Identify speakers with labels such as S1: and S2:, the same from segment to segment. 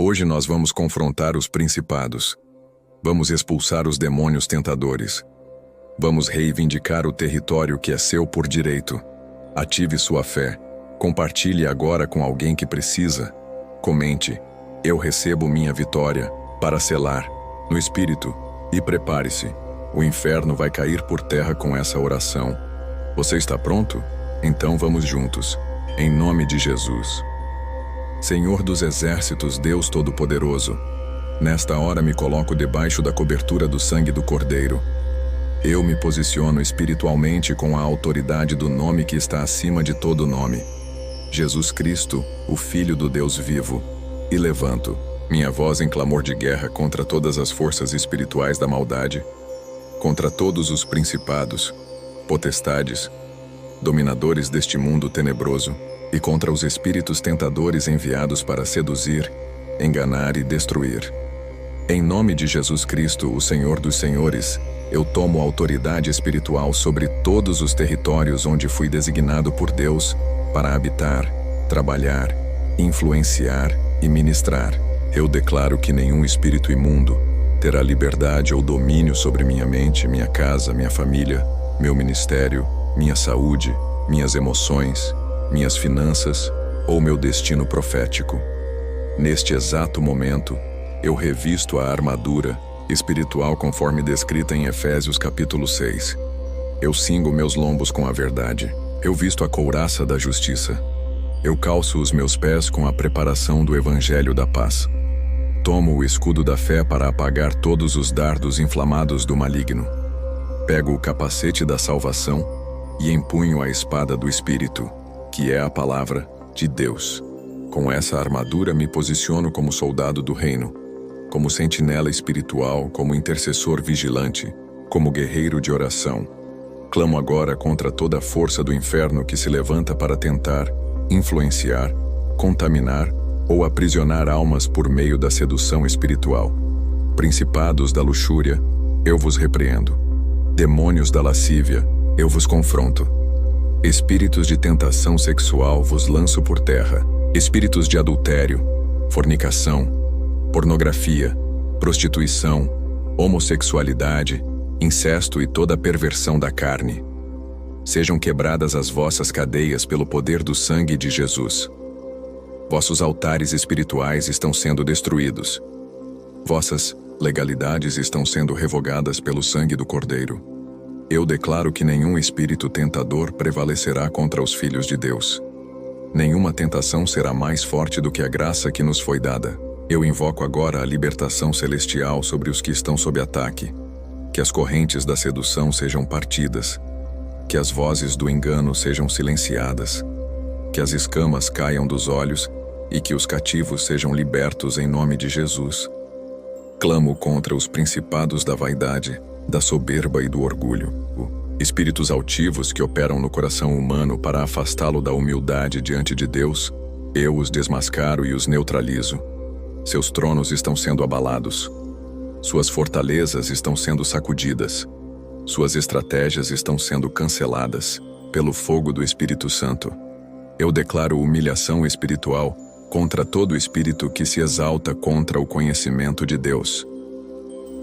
S1: Hoje nós vamos confrontar os principados. Vamos expulsar os demônios tentadores. Vamos reivindicar o território que é seu por direito. Ative sua fé. Compartilhe agora com alguém que precisa. Comente: eu recebo minha vitória, para selar, no Espírito. E prepare-se. O inferno vai cair por terra com essa oração. Você está pronto? Então vamos juntos. Em nome de Jesus. Senhor dos exércitos, Deus Todo-Poderoso, nesta hora me coloco debaixo da cobertura do sangue do Cordeiro. Eu me posiciono espiritualmente com a autoridade do nome que está acima de todo nome, Jesus Cristo, o Filho do Deus vivo, e levanto minha voz em clamor de guerra contra todas as forças espirituais da maldade, contra todos os principados, potestades, dominadores deste mundo tenebroso, e contra os espíritos tentadores enviados para seduzir, enganar e destruir. Em nome de Jesus Cristo, o Senhor dos Senhores, eu tomo autoridade espiritual sobre todos os territórios onde fui designado por Deus para habitar, trabalhar, influenciar e ministrar. Eu declaro que nenhum espírito imundo terá liberdade ou domínio sobre minha mente, minha casa, minha família, meu ministério, minha saúde, minhas emoções, minhas finanças ou meu destino profético. Neste exato momento, eu revisto a armadura espiritual conforme descrita em Efésios capítulo 6. Eu cingo meus lombos com a verdade. Eu visto a couraça da justiça. Eu calço os meus pés com a preparação do evangelho da paz. Tomo o escudo da fé para apagar todos os dardos inflamados do maligno. Pego o capacete da salvação e empunho a espada do Espírito, que é a palavra de Deus. Com essa armadura me posiciono como soldado do reino, como sentinela espiritual, como intercessor vigilante, como guerreiro de oração. Clamo agora contra toda a força do inferno que se levanta para tentar influenciar, contaminar ou aprisionar almas por meio da sedução espiritual. Principados da luxúria, eu vos repreendo. Demônios da lascívia, eu vos confronto. Espíritos de tentação sexual vos lanço por terra. Espíritos de adultério, fornicação, pornografia, prostituição, homossexualidade, incesto e toda perversão da carne. Sejam quebradas as vossas cadeias pelo poder do sangue de Jesus. Vossos altares espirituais estão sendo destruídos. Vossas legalidades estão sendo revogadas pelo sangue do Cordeiro. Eu declaro que nenhum espírito tentador prevalecerá contra os filhos de Deus. Nenhuma tentação será mais forte do que a graça que nos foi dada. Eu invoco agora a libertação celestial sobre os que estão sob ataque. Que as correntes da sedução sejam partidas. Que as vozes do engano sejam silenciadas. Que as escamas caiam dos olhos e que os cativos sejam libertos em nome de Jesus. Clamo contra os principados da vaidade, da soberba e do orgulho. Espíritos altivos que operam no coração humano para afastá-lo da humildade diante de Deus, eu os desmascaro e os neutralizo. Seus tronos estão sendo abalados. Suas fortalezas estão sendo sacudidas. Suas estratégias estão sendo canceladas pelo fogo do Espírito Santo. Eu declaro humilhação espiritual contra todo espírito que se exalta contra o conhecimento de Deus.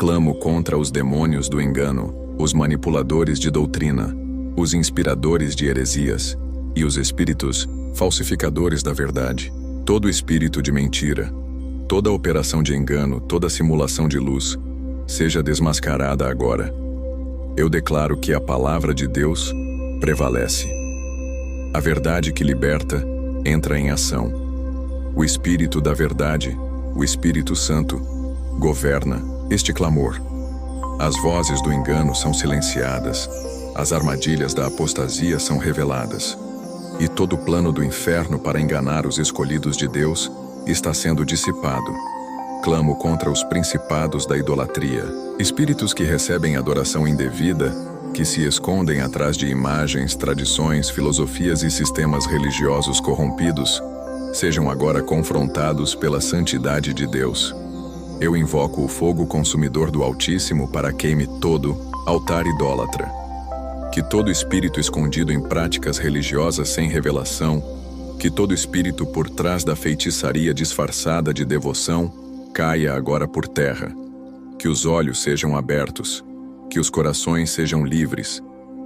S1: Clamo contra os demônios do engano, os manipuladores de doutrina, os inspiradores de heresias e os espíritos falsificadores da verdade. Todo espírito de mentira, toda operação de engano, toda simulação de luz, seja desmascarada agora. Eu declaro que a palavra de Deus prevalece. A verdade que liberta entra em ação. O Espírito da verdade, o Espírito Santo, governa este clamor. As vozes do engano são silenciadas, as armadilhas da apostasia são reveladas, e todo o plano do inferno para enganar os escolhidos de Deus está sendo dissipado. Clamo contra os principados da idolatria, espíritos que recebem adoração indevida, que se escondem atrás de imagens, tradições, filosofias e sistemas religiosos corrompidos, sejam agora confrontados pela santidade de Deus. Eu invoco o fogo consumidor do Altíssimo para queime todo altar idólatra. Que todo espírito escondido em práticas religiosas sem revelação, Que todo espírito por trás da feitiçaria disfarçada de devoção caia agora por terra. Que os olhos sejam abertos, que os corações sejam livres,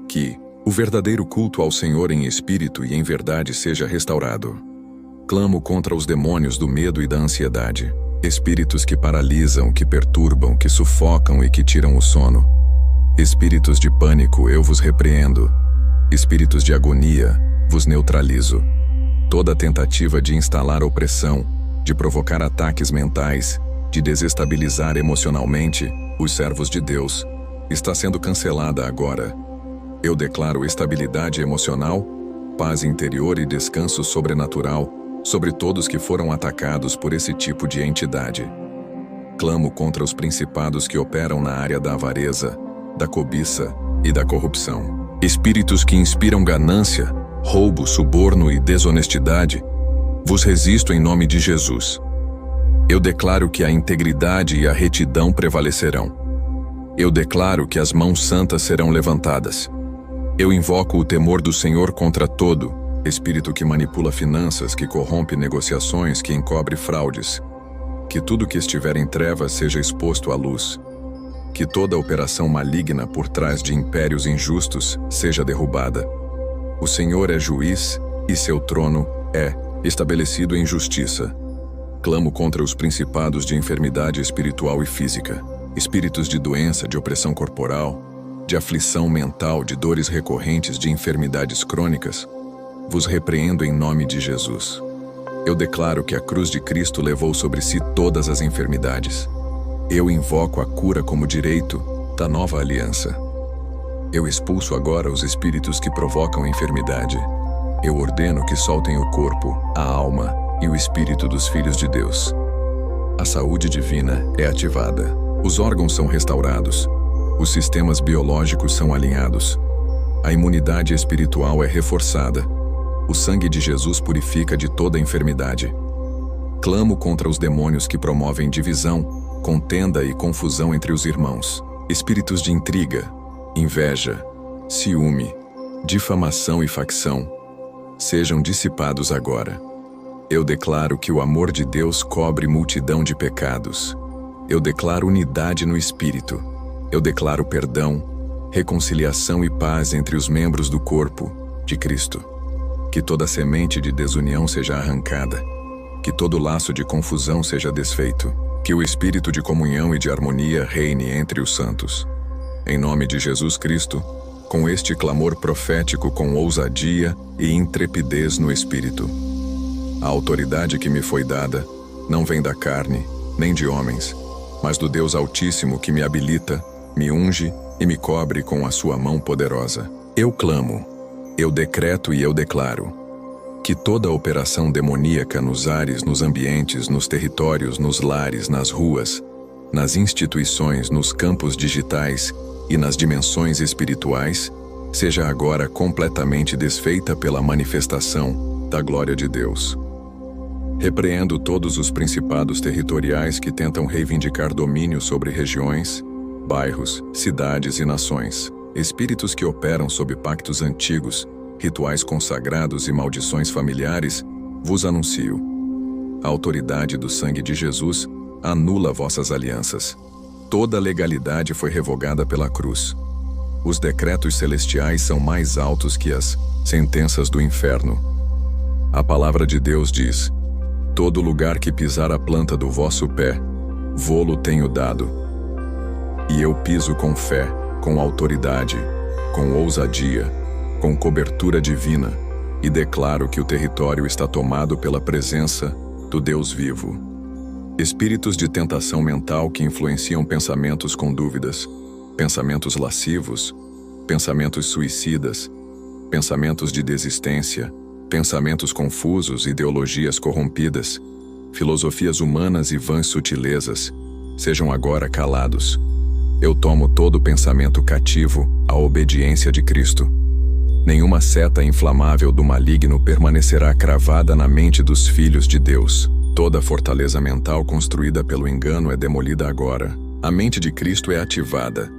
S1: que o verdadeiro culto ao Senhor em espírito e em verdade seja restaurado. Clamo contra os demônios do medo e da ansiedade, espíritos que paralisam, que perturbam, que sufocam e que tiram o sono. Espíritos de pânico, eu vos repreendo. Espíritos de agonia, vos neutralizo. Toda tentativa de instalar opressão, de provocar ataques mentais, de desestabilizar emocionalmente os servos de Deus, está sendo cancelada agora. Eu declaro estabilidade emocional, paz interior e descanso sobrenatural sobre todos que foram atacados por esse tipo de entidade. Clamo contra os principados que operam na área da avareza, da cobiça e da corrupção. Espíritos que inspiram ganância, roubo, suborno e desonestidade, vos resisto em nome de Jesus. Eu declaro que a integridade e a retidão prevalecerão. Eu declaro que as mãos santas serão levantadas. Eu invoco o temor do Senhor contra todo espírito que manipula finanças, que corrompe negociações, que encobre fraudes. Que tudo que estiver em trevas seja exposto à luz. Que toda operação maligna por trás de impérios injustos seja derrubada. O Senhor é juiz e seu trono é estabelecido em justiça. Clamo contra os principados de enfermidade espiritual e física, espíritos de doença, de opressão corporal, de aflição mental, de dores recorrentes, de enfermidades crônicas. Vos repreendo em nome de Jesus. Eu declaro que a cruz de Cristo levou sobre si todas as enfermidades. Eu invoco a cura como direito da nova aliança. Eu expulso agora os espíritos que provocam enfermidade. Eu ordeno que soltem o corpo, a alma e o espírito dos filhos de Deus. A saúde divina é ativada. Os órgãos são restaurados. Os sistemas biológicos são alinhados. A imunidade espiritual é reforçada. O sangue de Jesus purifica de toda enfermidade. Clamo contra os demônios que promovem divisão, contenda e confusão entre os irmãos. Espíritos de intriga, inveja, ciúme, difamação e facção, sejam dissipados agora. Eu declaro que o amor de Deus cobre multidão de pecados. Eu declaro unidade no Espírito. Eu declaro perdão, reconciliação e paz entre os membros do corpo de Cristo. Que toda semente de desunião seja arrancada. Que todo laço de confusão seja desfeito. Que o espírito de comunhão e de harmonia reine entre os santos. Em nome de Jesus Cristo, com este clamor profético com ousadia e intrepidez no Espírito. A autoridade que me foi dada não vem da carne, nem de homens, mas do Deus Altíssimo que me habilita, me unge e me cobre com a sua mão poderosa. Eu clamo, eu decreto e eu declaro que toda operação demoníaca nos ares, nos ambientes, nos territórios, nos lares, nas ruas, nas instituições, nos campos digitais e nas dimensões espirituais, seja agora completamente desfeita pela manifestação da glória de Deus. Repreendo todos os principados territoriais que tentam reivindicar domínio sobre regiões, bairros, cidades e nações. Espíritos que operam sob pactos antigos, rituais consagrados e maldições familiares, vos anuncio. A autoridade do sangue de Jesus anula vossas alianças. Toda legalidade foi revogada pela cruz. Os decretos celestiais são mais altos que as sentenças do inferno. A palavra de Deus diz: todo lugar que pisar a planta do vosso pé, vô-lo tenho dado. E eu piso com fé, com autoridade, com ousadia, com cobertura divina, e declaro que o território está tomado pela presença do Deus vivo. Espíritos de tentação mental que influenciam pensamentos com dúvidas, pensamentos lascivos, pensamentos suicidas, pensamentos de desistência, pensamentos confusos, ideologias corrompidas, filosofias humanas e vãs sutilezas, sejam agora calados. Eu tomo todo pensamento cativo à obediência de Cristo. Nenhuma seta inflamável do maligno permanecerá cravada na mente dos filhos de Deus. Toda fortaleza mental construída pelo engano é demolida agora. A mente de Cristo é ativada.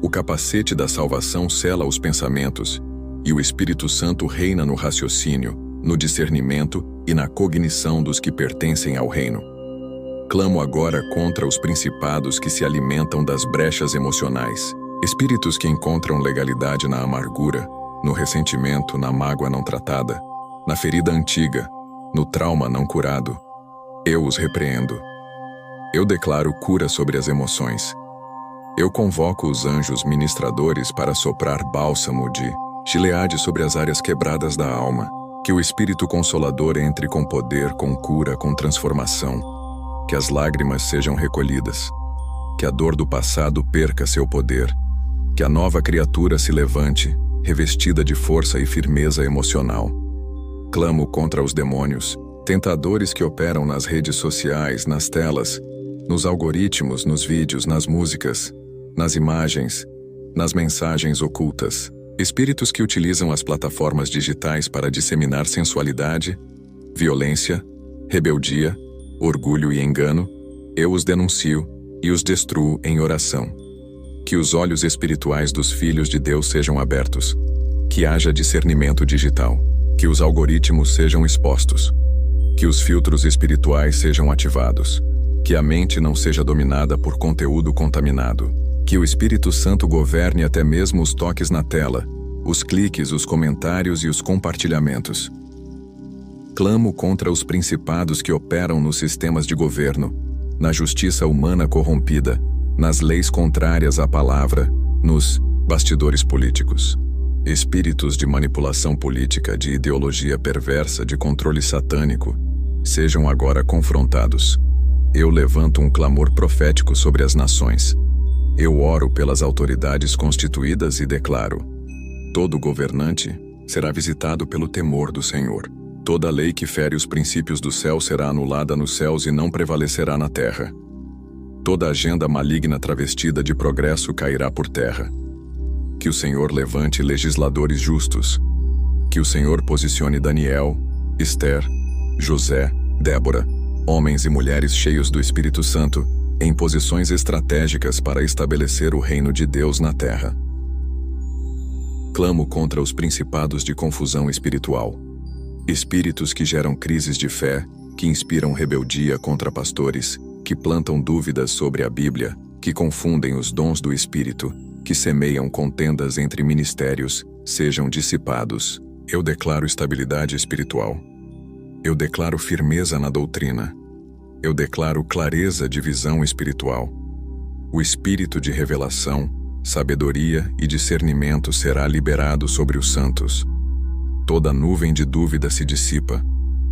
S1: O capacete da salvação sela os pensamentos, e o Espírito Santo reina no raciocínio, no discernimento e na cognição dos que pertencem ao reino. Clamo agora contra os principados que se alimentam das brechas emocionais, espíritos que encontram legalidade na amargura, no ressentimento, na mágoa não tratada, na ferida antiga, no trauma não curado. Eu os repreendo. Eu declaro cura sobre as emoções. Eu convoco os anjos ministradores para soprar bálsamo de Gileade sobre as áreas quebradas da alma. Que o Espírito Consolador entre com poder, com cura, com transformação. Que as lágrimas sejam recolhidas. Que a dor do passado perca seu poder. Que a nova criatura se levante, revestida de força e firmeza emocional. Clamo contra os demônios, tentadores que operam nas redes sociais, nas telas, nos algoritmos, nos vídeos, nas músicas, nas imagens, nas mensagens ocultas. Espíritos que utilizam as plataformas digitais para disseminar sensualidade, violência, rebeldia, orgulho e engano. Eu os denuncio e os destruo em oração. Que os olhos espirituais dos filhos de Deus sejam abertos. Que haja discernimento digital. Que os algoritmos sejam expostos. Que os filtros espirituais sejam ativados. Que a mente não seja dominada por conteúdo contaminado. Que o Espírito Santo governe até mesmo os toques na tela, os cliques, os comentários e os compartilhamentos. Clamo contra os principados que operam nos sistemas de governo, na justiça humana corrompida, nas leis contrárias à palavra, nos bastidores políticos. Espíritos de manipulação política, de ideologia perversa, de controle satânico, sejam agora confrontados. Eu levanto um clamor profético sobre as nações. Eu oro pelas autoridades constituídas e declaro: todo governante será visitado pelo temor do Senhor. Toda lei que fere os princípios do céu será anulada nos céus e não prevalecerá na terra. Toda agenda maligna travestida de progresso cairá por terra. Que o Senhor levante legisladores justos. Que o Senhor posicione Daniel, Esther, José, Débora, homens e mulheres cheios do Espírito Santo, em posições estratégicas para estabelecer o reino de Deus na terra. Clamo contra os principados de confusão espiritual. Espíritos que geram crises de fé, que inspiram rebeldia contra pastores, que plantam dúvidas sobre a Bíblia, que confundem os dons do Espírito, que semeiam contendas entre ministérios, sejam dissipados. Eu declaro estabilidade espiritual. Eu declaro firmeza na doutrina. Eu declaro clareza de visão espiritual. O espírito de revelação, sabedoria e discernimento será liberado sobre os santos. Toda nuvem de dúvida se dissipa.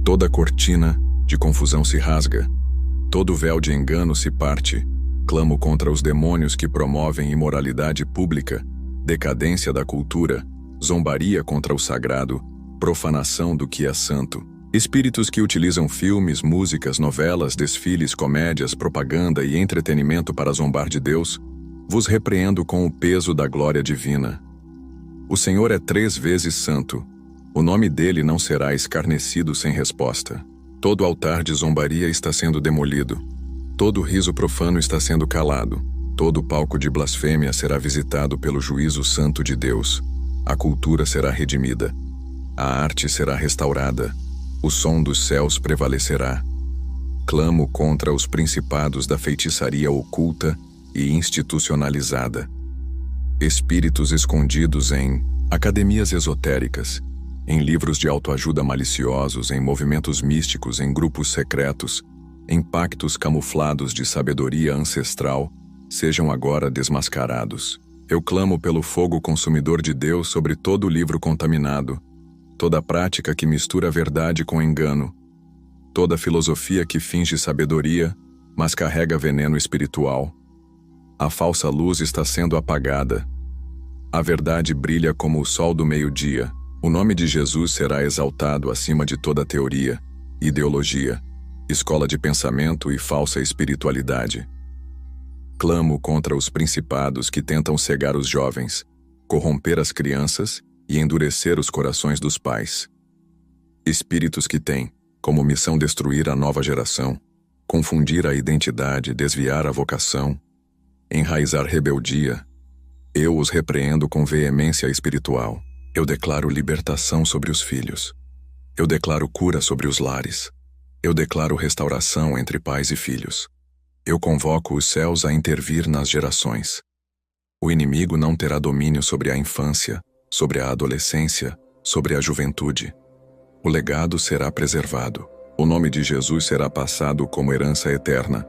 S1: Toda cortina de confusão se rasga. Todo véu de engano se parte. Clamo contra os demônios que promovem imoralidade pública, decadência da cultura, zombaria contra o sagrado, profanação do que é santo. Espíritos que utilizam filmes, músicas, novelas, desfiles, comédias, propaganda e entretenimento para zombar de Deus, vos repreendo com o peso da glória divina. O Senhor é 3 vezes santo. O nome dele não será escarnecido sem resposta. Todo altar de zombaria está sendo demolido. Todo riso profano está sendo calado. Todo palco de blasfêmia será visitado pelo juízo santo de Deus. A cultura será redimida. A arte será restaurada. O som dos céus prevalecerá. Clamo contra os principados da feitiçaria oculta e institucionalizada. Espíritos escondidos em academias esotéricas, em livros de autoajuda maliciosos, em movimentos místicos, em grupos secretos, em pactos camuflados de sabedoria ancestral, sejam agora desmascarados. Eu clamo pelo fogo consumidor de Deus sobre todo livro contaminado, toda prática que mistura a verdade com engano, toda filosofia que finge sabedoria, mas carrega veneno espiritual. A falsa luz está sendo apagada. A verdade brilha como o sol do meio-dia. O nome de Jesus será exaltado acima de toda teoria, ideologia, escola de pensamento e falsa espiritualidade. Clamo contra os principados que tentam cegar os jovens, corromper as crianças e endurecer os corações dos pais. Espíritos que têm como missão destruir a nova geração, confundir a identidade, desviar a vocação, enraizar rebeldia. Eu os repreendo com veemência espiritual. Eu declaro libertação sobre os filhos. Eu declaro cura sobre os lares. Eu declaro restauração entre pais e filhos. Eu convoco os céus a intervir nas gerações. O inimigo não terá domínio sobre a infância, sobre a adolescência, sobre a juventude. O legado será preservado. O nome de Jesus será passado como herança eterna.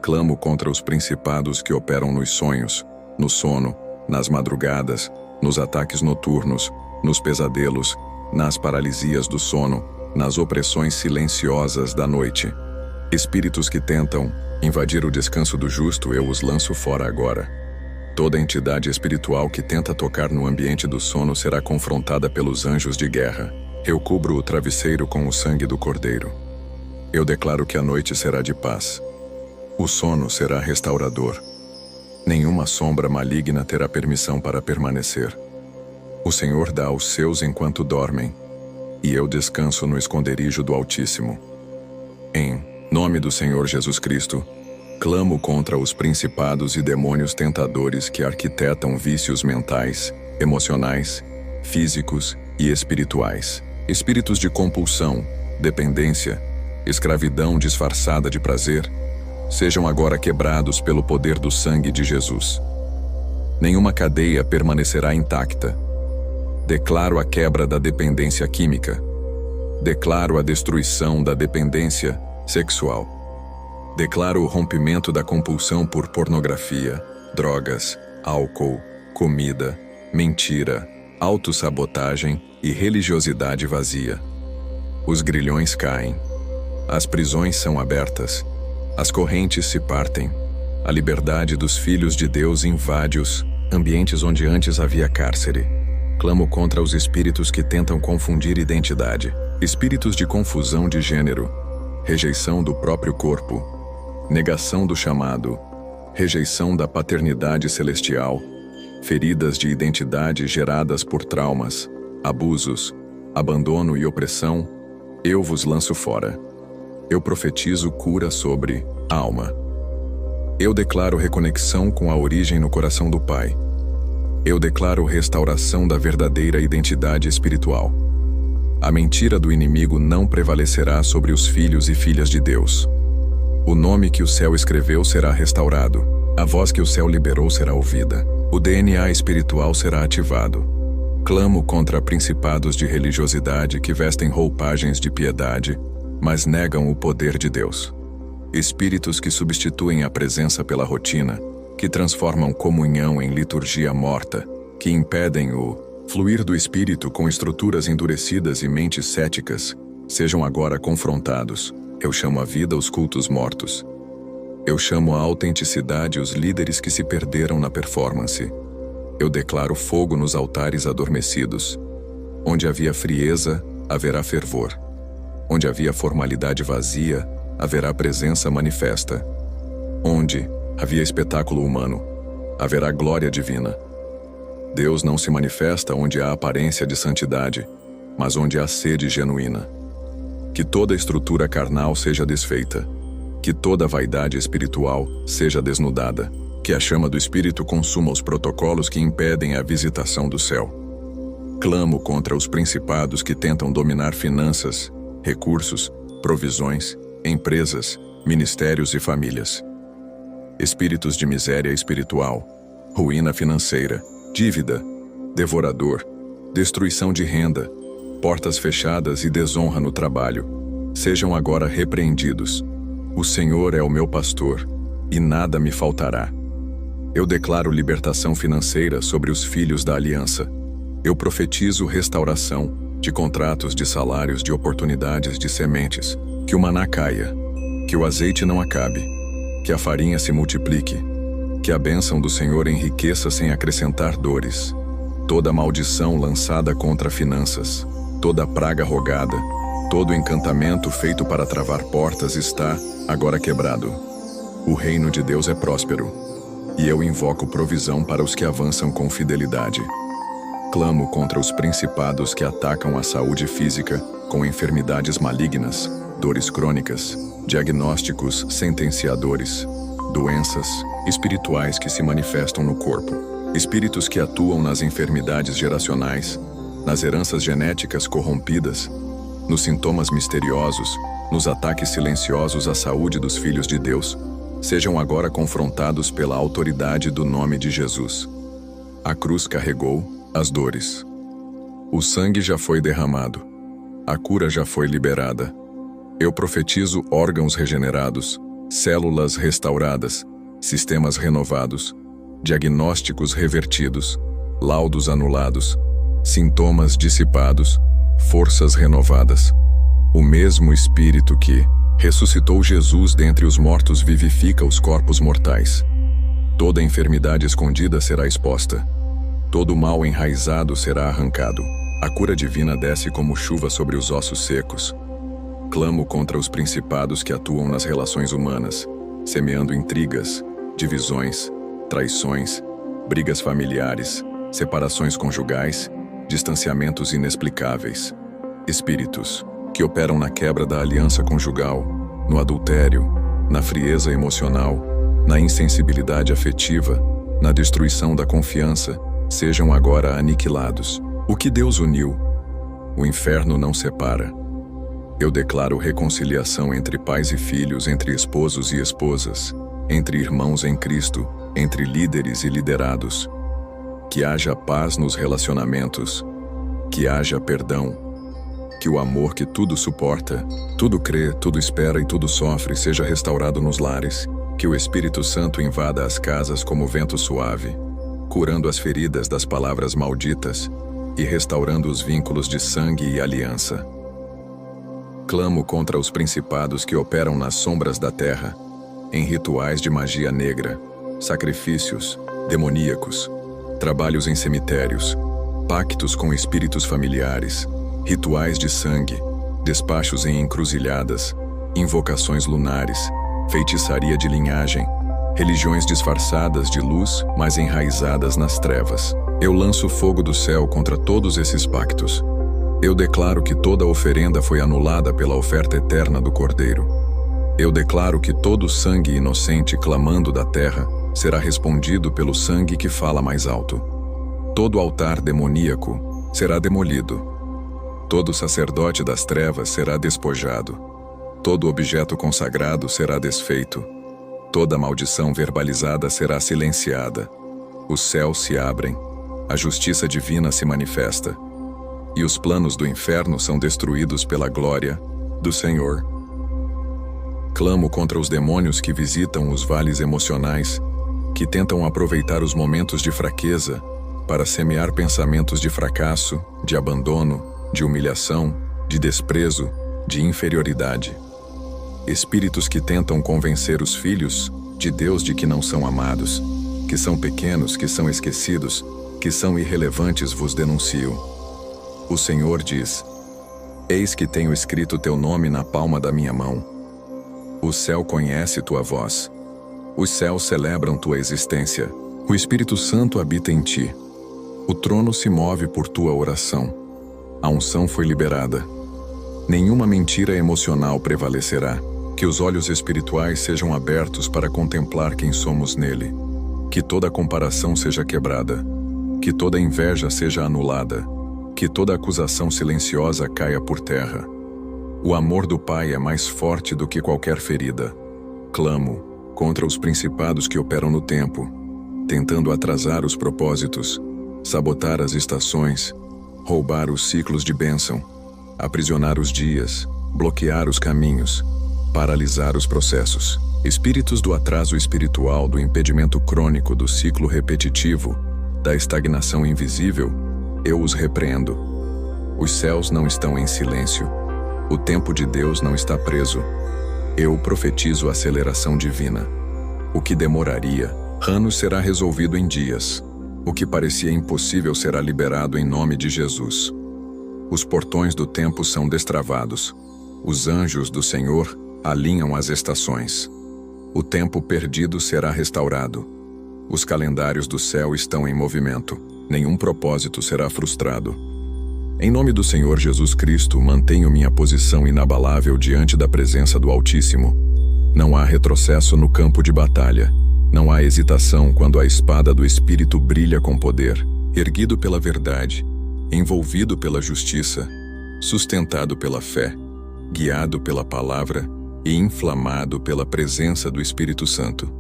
S1: Clamo contra os principados que operam nos sonhos, no sono, nas madrugadas, nos ataques noturnos, nos pesadelos, nas paralisias do sono, nas opressões silenciosas da noite. Espíritos que tentam invadir o descanso do justo, eu os lanço fora agora. Toda entidade espiritual que tenta tocar no ambiente do sono será confrontada pelos anjos de guerra. Eu cubro o travesseiro com o sangue do Cordeiro. Eu declaro que a noite será de paz. O sono será restaurador. Nenhuma sombra maligna terá permissão para permanecer. O Senhor dá aos seus enquanto dormem, e eu descanso no esconderijo do Altíssimo. Em nome do Senhor Jesus Cristo, clamo contra os principados e demônios tentadores que arquitetam vícios mentais, emocionais, físicos e espirituais. Espíritos de compulsão, dependência, escravidão disfarçada de prazer, sejam agora quebrados pelo poder do sangue de Jesus. Nenhuma cadeia permanecerá intacta. Declaro a quebra da dependência química. Declaro a destruição da dependência sexual. Declaro o rompimento da compulsão por pornografia, drogas, álcool, comida, mentira, autossabotagem e religiosidade vazia. Os grilhões caem. As prisões são abertas. As correntes se partem. A liberdade dos filhos de Deus invade os ambientes onde antes havia cárcere. Clamo contra os espíritos que tentam confundir identidade. Espíritos de confusão de gênero. Rejeição do próprio corpo. Negação do chamado. Rejeição da paternidade celestial. Feridas de identidade geradas por traumas, abusos, abandono e opressão, eu vos lanço fora. Eu profetizo cura sobre a alma. Eu declaro reconexão com a origem no coração do Pai. Eu declaro restauração da verdadeira identidade espiritual. A mentira do inimigo não prevalecerá sobre os filhos e filhas de Deus. O nome que o céu escreveu será restaurado. A voz que o céu liberou será ouvida. O DNA espiritual será ativado. Clamo contra principados de religiosidade que vestem roupagens de piedade, mas negam o poder de Deus. Espíritos que substituem a presença pela rotina, que transformam comunhão em liturgia morta, que impedem o fluir do espírito com estruturas endurecidas e mentes céticas, sejam agora confrontados. Eu chamo à vida os cultos mortos. Eu chamo à autenticidade os líderes que se perderam na performance. Eu declaro fogo nos altares adormecidos. Onde havia frieza, haverá fervor. Onde havia formalidade vazia, haverá presença manifesta. Onde havia espetáculo humano, haverá glória divina. Deus não se manifesta onde há aparência de santidade, mas onde há sede genuína. Que toda estrutura carnal seja desfeita. Que toda vaidade espiritual seja desnudada. Que a chama do Espírito consuma os protocolos que impedem a visitação do céu. Clamo contra os principados que tentam dominar finanças, recursos, provisões, empresas, ministérios e famílias. Espíritos de miséria espiritual, ruína financeira, dívida, devorador, destruição de renda, portas fechadas e desonra no trabalho, sejam agora repreendidos. O Senhor é o meu pastor, e nada me faltará. Eu declaro libertação financeira sobre os filhos da aliança. Eu profetizo restauração de contratos, de salários, de oportunidades, de sementes. Que o maná caia, que o azeite não acabe, que a farinha se multiplique, que a bênção do Senhor enriqueça sem acrescentar dores. Toda maldição lançada contra finanças, toda praga rogada, todo encantamento feito para travar portas está agora quebrado. O reino de Deus é próspero, e eu invoco provisão para os que avançam com fidelidade. Clamo contra os principados que atacam a saúde física com enfermidades malignas, dores crônicas, diagnósticos sentenciadores, doenças espirituais que se manifestam no corpo, espíritos que atuam nas enfermidades geracionais, nas heranças genéticas corrompidas, nos sintomas misteriosos, nos ataques silenciosos à saúde dos filhos de Deus, sejam agora confrontados pela autoridade do nome de Jesus. A cruz carregou as dores. O sangue já foi derramado. A cura já foi liberada. Eu profetizo órgãos regenerados, células restauradas, sistemas renovados, diagnósticos revertidos, laudos anulados, sintomas dissipados, forças renovadas. O mesmo Espírito que ressuscitou Jesus dentre os mortos vivifica os corpos mortais. Toda enfermidade escondida será exposta. Todo mal enraizado será arrancado. A cura divina desce como chuva sobre os ossos secos. Clamo contra os principados que atuam nas relações humanas, semeando intrigas, divisões, traições, brigas familiares, separações conjugais, distanciamentos inexplicáveis. Espíritos que operam na quebra da aliança conjugal, no adultério, na frieza emocional, na insensibilidade afetiva, na destruição da confiança, sejam agora aniquilados. O que Deus uniu, o inferno não separa. Eu declaro reconciliação entre pais e filhos, entre esposos e esposas, entre irmãos em Cristo, entre líderes e liderados. Que haja paz nos relacionamentos, que haja perdão, que o amor que tudo suporta, tudo crê, tudo espera e tudo sofre seja restaurado nos lares, que o Espírito Santo invada as casas como vento suave, curando as feridas das palavras malditas e restaurando os vínculos de sangue e aliança. Clamo contra os principados que operam nas sombras da terra, em rituais de magia negra, sacrifícios demoníacos, trabalhos em cemitérios, pactos com espíritos familiares, rituais de sangue, despachos em encruzilhadas, invocações lunares, feitiçaria de linhagem, religiões disfarçadas de luz, mas enraizadas nas trevas. Eu lanço fogo do céu contra todos esses pactos. Eu declaro que toda oferenda foi anulada pela oferta eterna do Cordeiro. Eu declaro que todo sangue inocente clamando da terra será respondido pelo sangue que fala mais alto. Todo altar demoníaco será demolido. Todo sacerdote das trevas será despojado. Todo objeto consagrado será desfeito. Toda maldição verbalizada será silenciada. Os céus se abrem. A justiça divina se manifesta. E os planos do inferno são destruídos pela glória do Senhor. Clamo contra os demônios que visitam os vales emocionais, que tentam aproveitar os momentos de fraqueza para semear pensamentos de fracasso, de abandono, de humilhação, de desprezo, de inferioridade. Espíritos que tentam convencer os filhos de Deus de que não são amados, que são pequenos, que são esquecidos, que são irrelevantes, vos denuncio. O Senhor diz: eis que tenho escrito teu nome na palma da minha mão. O céu conhece tua voz. Os céus celebram tua existência. O Espírito Santo habita em ti. O trono se move por tua oração. A unção foi liberada. Nenhuma mentira emocional prevalecerá. Que os olhos espirituais sejam abertos para contemplar quem somos nele. Que toda comparação seja quebrada. Que toda inveja seja anulada. Que toda acusação silenciosa caia por terra. O amor do Pai é mais forte do que qualquer ferida. Clamo contra os principados que operam no tempo, tentando atrasar os propósitos, sabotar as estações, roubar os ciclos de bênção, aprisionar os dias, bloquear os caminhos, paralisar os processos. Espíritos do atraso espiritual, do impedimento crônico, do ciclo repetitivo, da estagnação invisível, eu os repreendo. Os céus não estão em silêncio. O tempo de Deus não está preso. Eu profetizo aceleração divina. O que demoraria anos será resolvido em dias. O que parecia impossível será liberado em nome de Jesus. Os portões do tempo são destravados. Os anjos do Senhor alinham as estações. O tempo perdido será restaurado. Os calendários do céu estão em movimento. Nenhum propósito será frustrado. Em nome do Senhor Jesus Cristo, mantenho minha posição inabalável diante da presença do Altíssimo. Não há retrocesso no campo de batalha. Não há hesitação quando a espada do Espírito brilha com poder, erguido pela verdade, envolvido pela justiça, sustentado pela fé, guiado pela palavra e inflamado pela presença do Espírito Santo.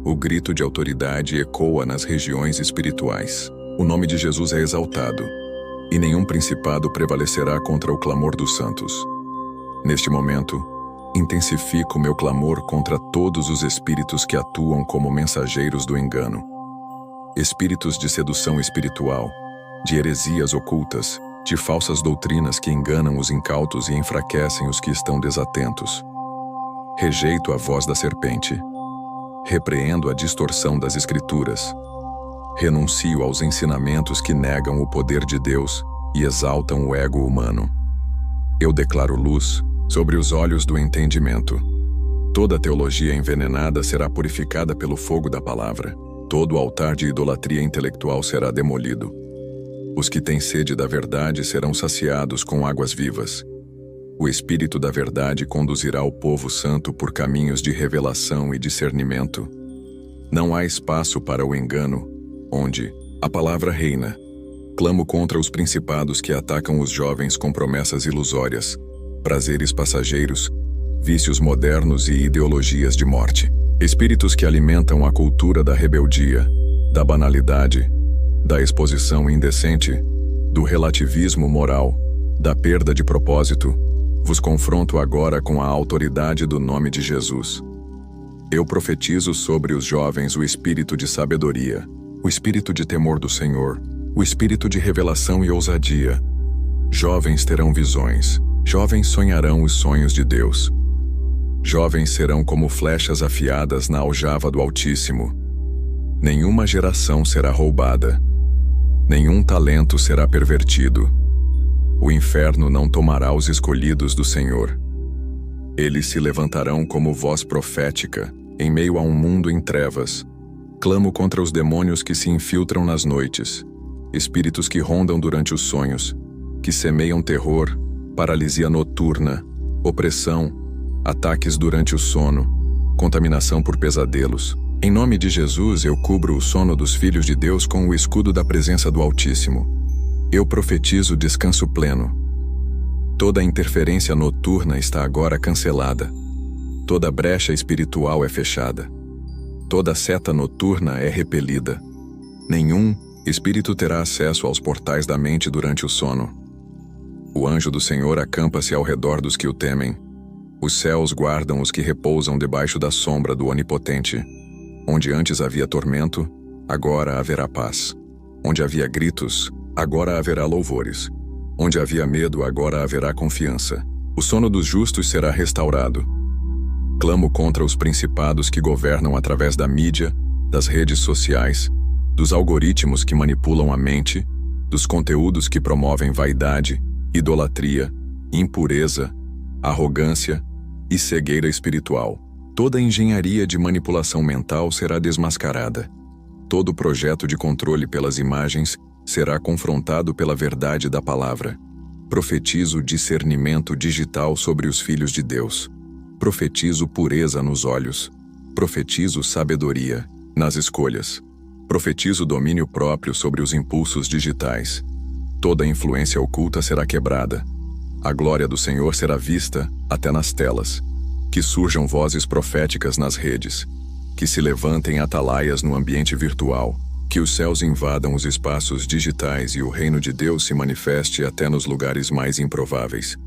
S1: O grito de autoridade ecoa nas regiões espirituais. O nome de Jesus é exaltado, e nenhum principado prevalecerá contra o clamor dos santos. Neste momento, intensifico meu clamor contra todos os espíritos que atuam como mensageiros do engano. Espíritos de sedução espiritual, de heresias ocultas, de falsas doutrinas que enganam os incautos e enfraquecem os que estão desatentos. Rejeito a voz da serpente. Repreendo a distorção das Escrituras. Renuncio aos ensinamentos que negam o poder de Deus e exaltam o ego humano. Eu declaro luz sobre os olhos do entendimento. Toda teologia envenenada será purificada pelo fogo da palavra. Todo altar de idolatria intelectual será demolido. Os que têm sede da verdade serão saciados com águas vivas. O Espírito da verdade conduzirá o povo santo por caminhos de revelação e discernimento. Não há espaço para o engano, onde a palavra reina. Clamo contra os principados que atacam os jovens com promessas ilusórias, prazeres passageiros, vícios modernos e ideologias de morte. Espíritos que alimentam a cultura da rebeldia, da banalidade, da exposição indecente, do relativismo moral, da perda de propósito, vos confronto agora com a autoridade do nome de Jesus. Eu profetizo sobre os jovens o espírito de sabedoria, o espírito de temor do Senhor, o espírito de revelação e ousadia. Jovens terão visões, jovens sonharão os sonhos de Deus. Jovens serão como flechas afiadas na aljava do Altíssimo. Nenhuma geração será roubada. Nenhum talento será pervertido. O inferno não tomará os escolhidos do Senhor. Eles se levantarão como voz profética, em meio a um mundo em trevas. Clamo contra os demônios que se infiltram nas noites, espíritos que rondam durante os sonhos, que semeiam terror, paralisia noturna, opressão, ataques durante o sono, contaminação por pesadelos. Em nome de Jesus, eu cubro o sono dos filhos de Deus com o escudo da presença do Altíssimo. Eu profetizo descanso pleno. Toda interferência noturna está agora cancelada. Toda brecha espiritual é fechada. Toda seta noturna é repelida. Nenhum espírito terá acesso aos portais da mente durante o sono. O anjo do Senhor acampa-se ao redor dos que o temem. Os céus guardam os que repousam debaixo da sombra do Onipotente. Onde antes havia tormento, agora haverá paz. Onde havia gritos, agora haverá louvores. Onde havia medo, agora haverá confiança. O sono dos justos será restaurado. Clamo contra os principados que governam através da mídia, das redes sociais, dos algoritmos que manipulam a mente, dos conteúdos que promovem vaidade, idolatria, impureza, arrogância e cegueira espiritual. Toda engenharia de manipulação mental será desmascarada. Todo projeto de controle pelas imagens será confrontado pela verdade da palavra. Profetizo discernimento digital sobre os filhos de Deus. Profetizo pureza nos olhos. Profetizo sabedoria nas escolhas. Profetizo domínio próprio sobre os impulsos digitais. Toda influência oculta será quebrada. A glória do Senhor será vista até nas telas. Que surjam vozes proféticas nas redes. Que se levantem atalaias no ambiente virtual. Que os céus invadam os espaços digitais e o reino de Deus se manifeste até nos lugares mais improváveis.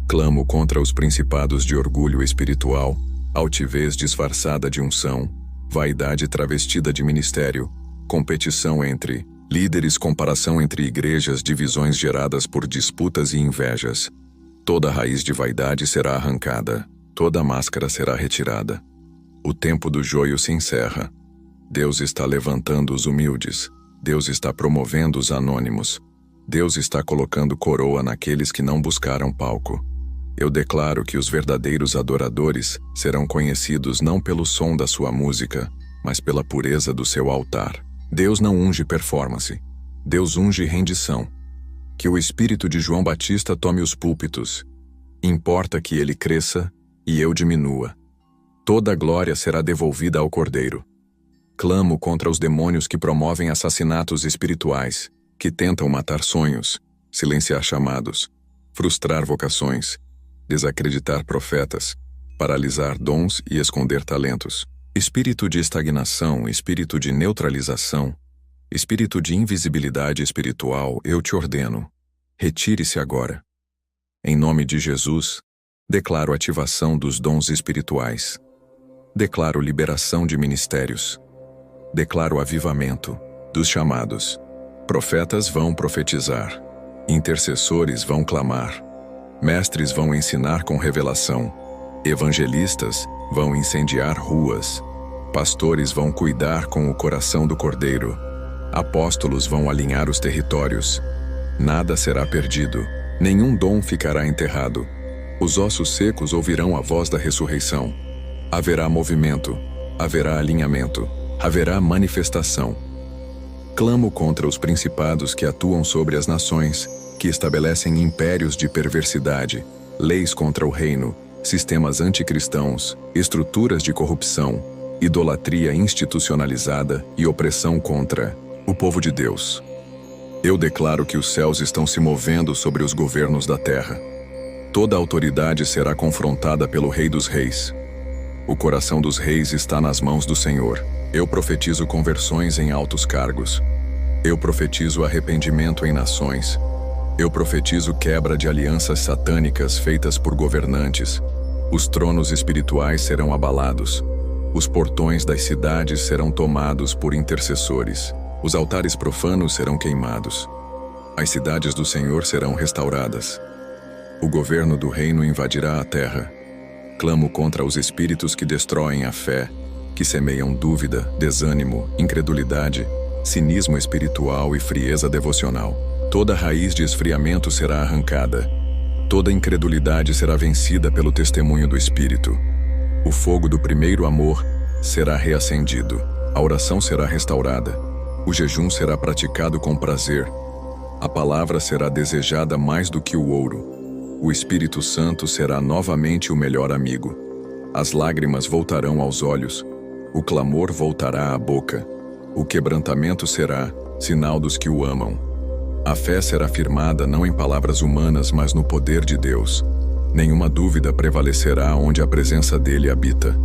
S1: Clamo contra os principados de orgulho espiritual, altivez disfarçada de unção, vaidade travestida de ministério, competição entre líderes, comparação entre igrejas, divisões geradas por disputas e invejas. Toda raiz de vaidade será arrancada, toda máscara será retirada. O tempo do joio se encerra. Deus está levantando os humildes. Deus está promovendo os anônimos. Deus está colocando coroa naqueles que não buscaram palco. Eu declaro que os verdadeiros adoradores serão conhecidos não pelo som da sua música, mas pela pureza do seu altar. Deus não unge performance. Deus unge rendição. Que o espírito de João Batista tome os púlpitos. Importa que ele cresça e eu diminua. Toda a glória será devolvida ao Cordeiro. Clamo contra os demônios que promovem assassinatos espirituais, que tentam matar sonhos, silenciar chamados, frustrar vocações, desacreditar profetas, paralisar dons e esconder talentos. Espírito de estagnação, espírito de neutralização, espírito de invisibilidade espiritual, eu te ordeno, retire-se agora. Em nome de Jesus, declaro ativação dos dons espirituais. Declaro liberação de ministérios. Declaro avivamento dos chamados. Profetas vão profetizar. Intercessores vão clamar. Mestres vão ensinar com revelação. Evangelistas vão incendiar ruas. Pastores vão cuidar com o coração do Cordeiro. Apóstolos vão alinhar os territórios. Nada será perdido. Nenhum dom ficará enterrado. Os ossos secos ouvirão a voz da ressurreição. Haverá movimento. Haverá alinhamento. Haverá manifestação. Clamo contra os principados que atuam sobre as nações, que estabelecem impérios de perversidade, leis contra o reino, sistemas anticristãos, estruturas de corrupção, idolatria institucionalizada e opressão contra o povo de Deus. Eu declaro que os céus estão se movendo sobre os governos da terra. Toda autoridade será confrontada pelo Rei dos Reis. O coração dos reis está nas mãos do Senhor. Eu profetizo conversões em altos cargos. Eu profetizo arrependimento em nações. Eu profetizo quebra de alianças satânicas feitas por governantes. Os tronos espirituais serão abalados. Os portões das cidades serão tomados por intercessores. Os altares profanos serão queimados. As cidades do Senhor serão restauradas. O governo do reino invadirá a terra. Clamo contra os espíritos que destroem a fé, que semeiam dúvida, desânimo, incredulidade, cinismo espiritual e frieza devocional. Toda raiz de esfriamento será arrancada. Toda incredulidade será vencida pelo testemunho do Espírito. O fogo do primeiro amor será reacendido. A oração será restaurada. O jejum será praticado com prazer. A palavra será desejada mais do que o ouro. O Espírito Santo será novamente o melhor amigo. As lágrimas voltarão aos olhos. O clamor voltará à boca. O quebrantamento será sinal dos que o amam. A fé será firmada não em palavras humanas, mas no poder de Deus. Nenhuma dúvida prevalecerá onde a presença dele habita.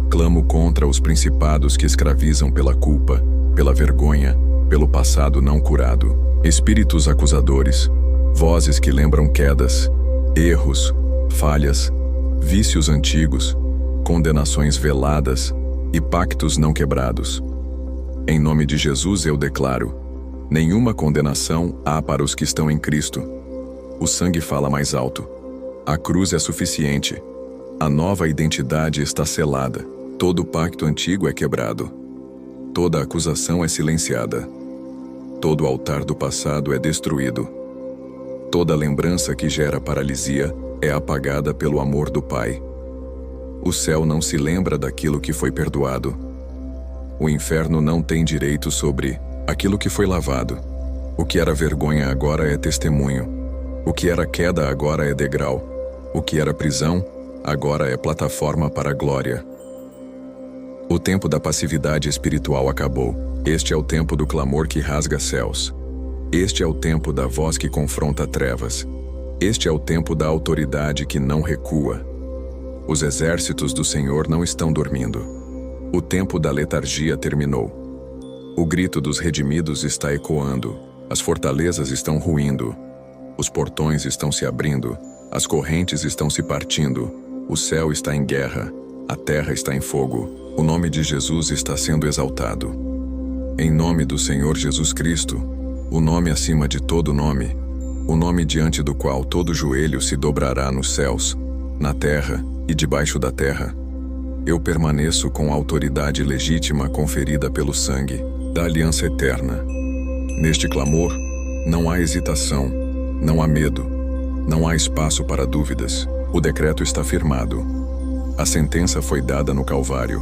S1: Clamo contra os principados que escravizam pela culpa, pela vergonha, pelo passado não curado. Espíritos acusadores, vozes que lembram quedas, erros, falhas, vícios antigos, condenações veladas e pactos não quebrados. Em nome de Jesus eu declaro: nenhuma condenação há para os que estão em Cristo. O sangue fala mais alto. A cruz é suficiente. A nova identidade está selada. Todo pacto antigo é quebrado. Toda acusação é silenciada. Todo altar do passado é destruído. Toda lembrança que gera paralisia é apagada pelo amor do Pai. O céu não se lembra daquilo que foi perdoado. O inferno não tem direito sobre aquilo que foi lavado. O que era vergonha agora é testemunho. O que era queda agora é degrau. O que era prisão agora é plataforma para a glória. O tempo da passividade espiritual acabou. Este é o tempo do clamor que rasga céus. Este é o tempo da voz que confronta trevas. Este é o tempo da autoridade que não recua. Os exércitos do Senhor não estão dormindo. O tempo da letargia terminou. O grito dos redimidos está ecoando. As fortalezas estão ruindo. Os portões estão se abrindo. As correntes estão se partindo. O céu está em guerra. A terra está em fogo. O nome de Jesus está sendo exaltado. Em nome do Senhor Jesus Cristo, o nome acima de todo nome, o nome diante do qual todo joelho se dobrará nos céus, na terra e debaixo da terra, eu permaneço com a autoridade legítima conferida pelo sangue da aliança eterna. Neste clamor, não há hesitação, não há medo, não há espaço para dúvidas. O decreto está firmado. A sentença foi dada no Calvário.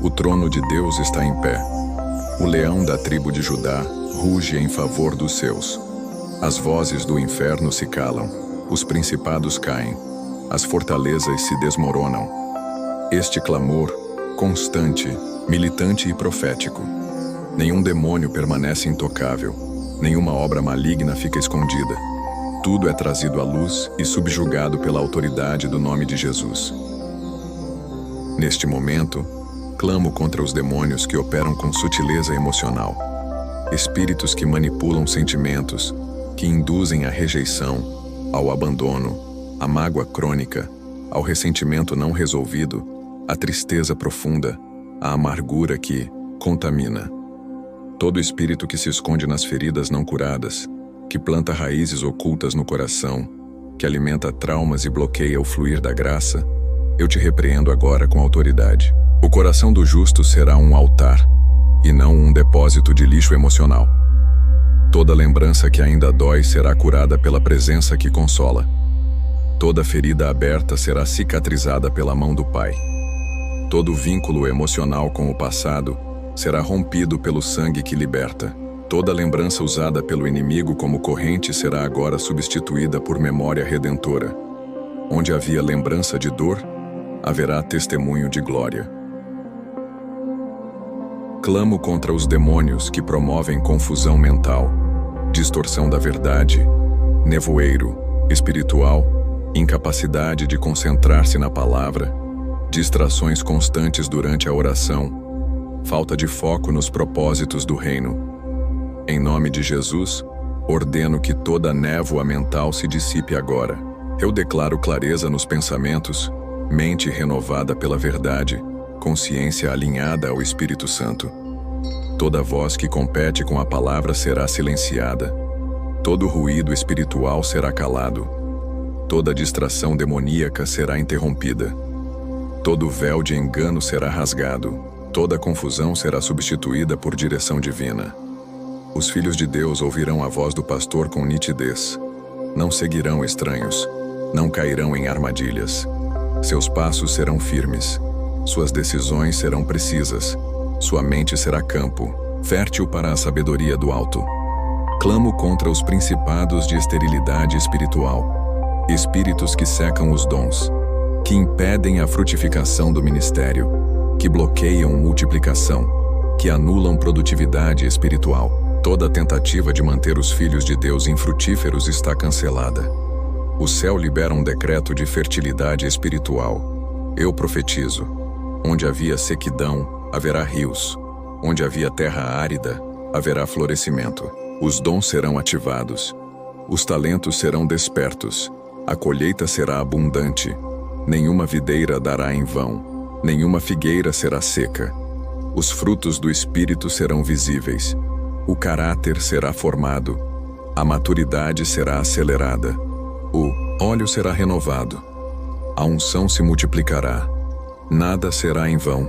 S1: O trono de Deus está em pé. O leão da tribo de Judá ruge em favor dos seus. As vozes do inferno se calam. Os principados caem. As fortalezas se desmoronam. Este clamor, constante, militante e profético. Nenhum demônio permanece intocável. Nenhuma obra maligna fica escondida. Tudo é trazido à luz e subjugado pela autoridade do nome de Jesus. Neste momento, clamo contra os demônios que operam com sutileza emocional. Espíritos que manipulam sentimentos, que induzem à rejeição, ao abandono, à mágoa crônica, ao ressentimento não resolvido, à tristeza profunda, à amargura que contamina. Todo espírito que se esconde nas feridas não curadas, que planta raízes ocultas no coração, que alimenta traumas e bloqueia o fluir da graça, eu te repreendo agora com autoridade. O coração do justo será um altar, e não um depósito de lixo emocional. Toda lembrança que ainda dói será curada pela presença que consola. Toda ferida aberta será cicatrizada pela mão do Pai. Todo vínculo emocional com o passado será rompido pelo sangue que liberta. Toda lembrança usada pelo inimigo como corrente será agora substituída por memória redentora. Onde havia lembrança de dor, haverá testemunho de glória. Clamo contra os demônios que promovem confusão mental, distorção da verdade, nevoeiro espiritual, incapacidade de concentrar-se na palavra, distrações constantes durante a oração, falta de foco nos propósitos do reino. Em nome de Jesus, ordeno que toda névoa mental se dissipe agora. Eu declaro clareza nos pensamentos, mente renovada pela verdade, consciência alinhada ao Espírito Santo. Toda voz que compete com a palavra será silenciada. Todo ruído espiritual será calado. Toda distração demoníaca será interrompida. Todo véu de engano será rasgado. Toda confusão será substituída por direção divina. Os filhos de Deus ouvirão a voz do pastor com nitidez. Não seguirão estranhos. Não cairão em armadilhas. Seus passos serão firmes. Suas decisões serão precisas. Sua mente será campo, fértil para a sabedoria do alto. Clamo contra os principados de esterilidade espiritual. Espíritos que secam os dons, que impedem a frutificação do ministério, que bloqueiam multiplicação, que anulam produtividade espiritual. Toda tentativa de manter os filhos de Deus infrutíferos está cancelada. O céu libera um decreto de fertilidade espiritual. Eu profetizo: onde havia sequidão, haverá rios. Onde havia terra árida, haverá florescimento. Os dons serão ativados. Os talentos serão despertos. A colheita será abundante. Nenhuma videira dará em vão. Nenhuma figueira será seca. Os frutos do Espírito serão visíveis. O caráter será formado. A maturidade será acelerada. O óleo será renovado. A unção se multiplicará. Nada será em vão.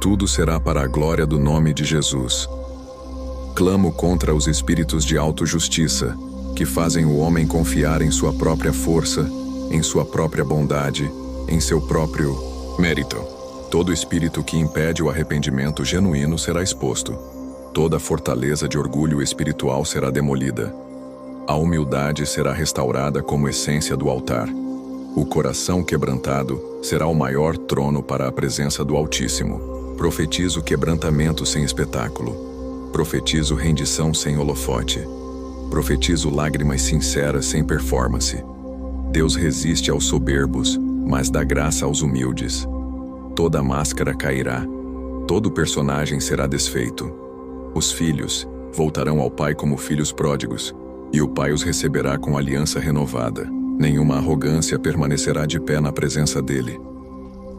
S1: Tudo será para a glória do nome de Jesus. Clamo contra os espíritos de autojustiça, que fazem o homem confiar em sua própria força, em sua própria bondade, em seu próprio mérito. Todo espírito que impede o arrependimento genuíno será exposto. Toda fortaleza de orgulho espiritual será demolida. A humildade será restaurada como essência do altar. O coração quebrantado será o maior trono para a presença do Altíssimo. Profetizo quebrantamento sem espetáculo. Profetizo rendição sem holofote. Profetizo lágrimas sinceras sem performance. Deus resiste aos soberbos, mas dá graça aos humildes. Toda máscara cairá. Todo personagem será desfeito. Os filhos voltarão ao pai como filhos pródigos, e o pai os receberá com aliança renovada. Nenhuma arrogância permanecerá de pé na presença dele.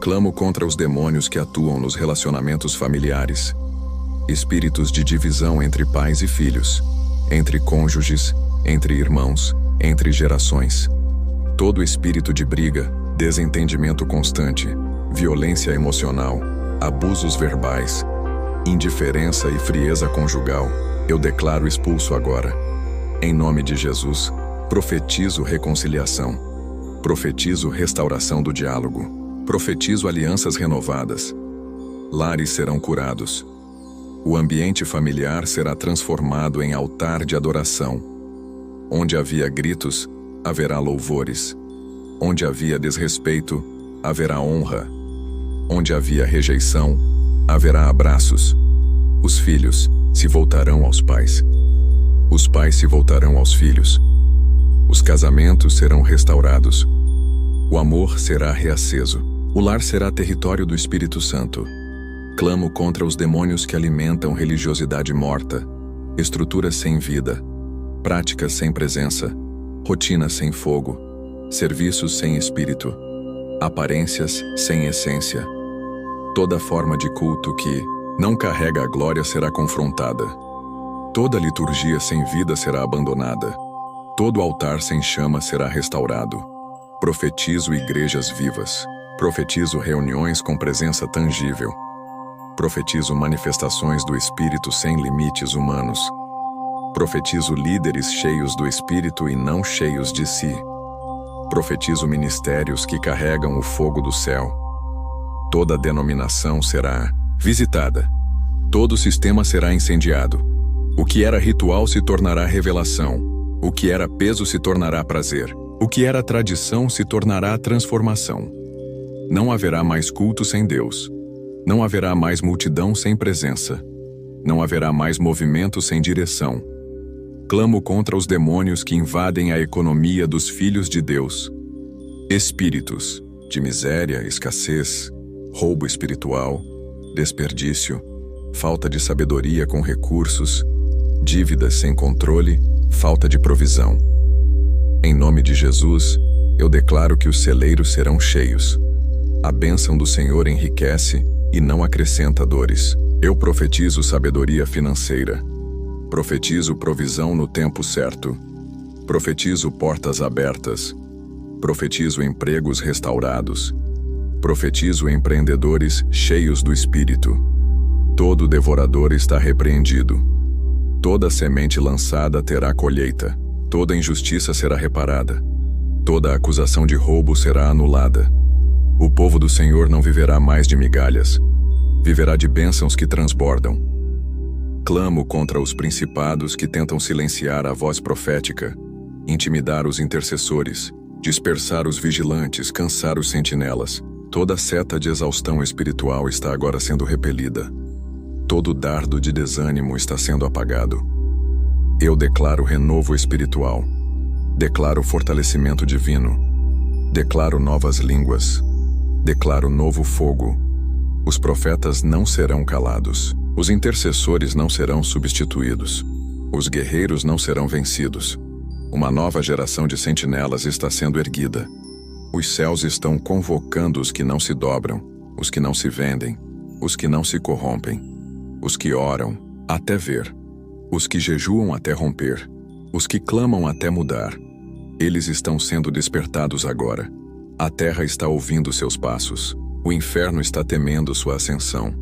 S1: Clamo contra os demônios que atuam nos relacionamentos familiares. Espíritos de divisão entre pais e filhos, entre cônjuges, entre irmãos, entre gerações. Todo espírito de briga, desentendimento constante, violência emocional, abusos verbais, indiferença e frieza conjugal, eu declaro expulso agora. Em nome de Jesus, profetizo reconciliação. Profetizo restauração do diálogo. Profetizo alianças renovadas. Lares serão curados. O ambiente familiar será transformado em altar de adoração. Onde havia gritos, haverá louvores. Onde havia desrespeito, haverá honra. Onde havia rejeição, haverá abraços. Os filhos se voltarão aos pais. Os pais se voltarão aos filhos. Os casamentos serão restaurados. O amor será reaceso. O lar será território do Espírito Santo. Clamo contra os demônios que alimentam religiosidade morta, estruturas sem vida, práticas sem presença, rotinas sem fogo, serviços sem espírito, aparências sem essência. Toda forma de culto que não carrega a glória será confrontada. Toda liturgia sem vida será abandonada. Todo altar sem chama será restaurado. Profetizo igrejas vivas. Profetizo reuniões com presença tangível. Profetizo manifestações do Espírito sem limites humanos. Profetizo líderes cheios do Espírito e não cheios de si. Profetizo ministérios que carregam o fogo do céu. Toda denominação será visitada. Todo sistema será incendiado. O que era ritual se tornará revelação. O que era peso se tornará prazer. O que era tradição se tornará transformação. Não haverá mais culto sem Deus. Não haverá mais multidão sem presença. Não haverá mais movimento sem direção. Clamo contra os demônios que invadem a economia dos filhos de Deus. Espíritos de miséria, escassez, roubo espiritual, desperdício, falta de sabedoria com recursos, dívidas sem controle, falta de provisão. Em nome de Jesus, eu declaro que os celeiros serão cheios. A bênção do Senhor enriquece e não acrescenta dores. Eu profetizo sabedoria financeira. Profetizo provisão no tempo certo. Profetizo portas abertas. Profetizo empregos restaurados. Profetizo empreendedores cheios do Espírito. Todo devorador está repreendido. Toda semente lançada terá colheita. Toda injustiça será reparada. Toda acusação de roubo será anulada. O povo do Senhor não viverá mais de migalhas. Viverá de bênçãos que transbordam. Clamo contra os principados que tentam silenciar a voz profética, intimidar os intercessores, dispersar os vigilantes, cansar os sentinelas. Toda seta de exaustão espiritual está agora sendo repelida. Todo dardo de desânimo está sendo apagado. Eu declaro renovo espiritual. Declaro fortalecimento divino. Declaro novas línguas. Declaro novo fogo. Os profetas não serão calados. Os intercessores não serão substituídos. Os guerreiros não serão vencidos. Uma nova geração de sentinelas está sendo erguida. Os céus estão convocando os que não se dobram, os que não se vendem, os que não se corrompem, os que oram até ver, os que jejuam até romper, os que clamam até mudar. Eles estão sendo despertados agora. A terra está ouvindo seus passos. O inferno está temendo sua ascensão.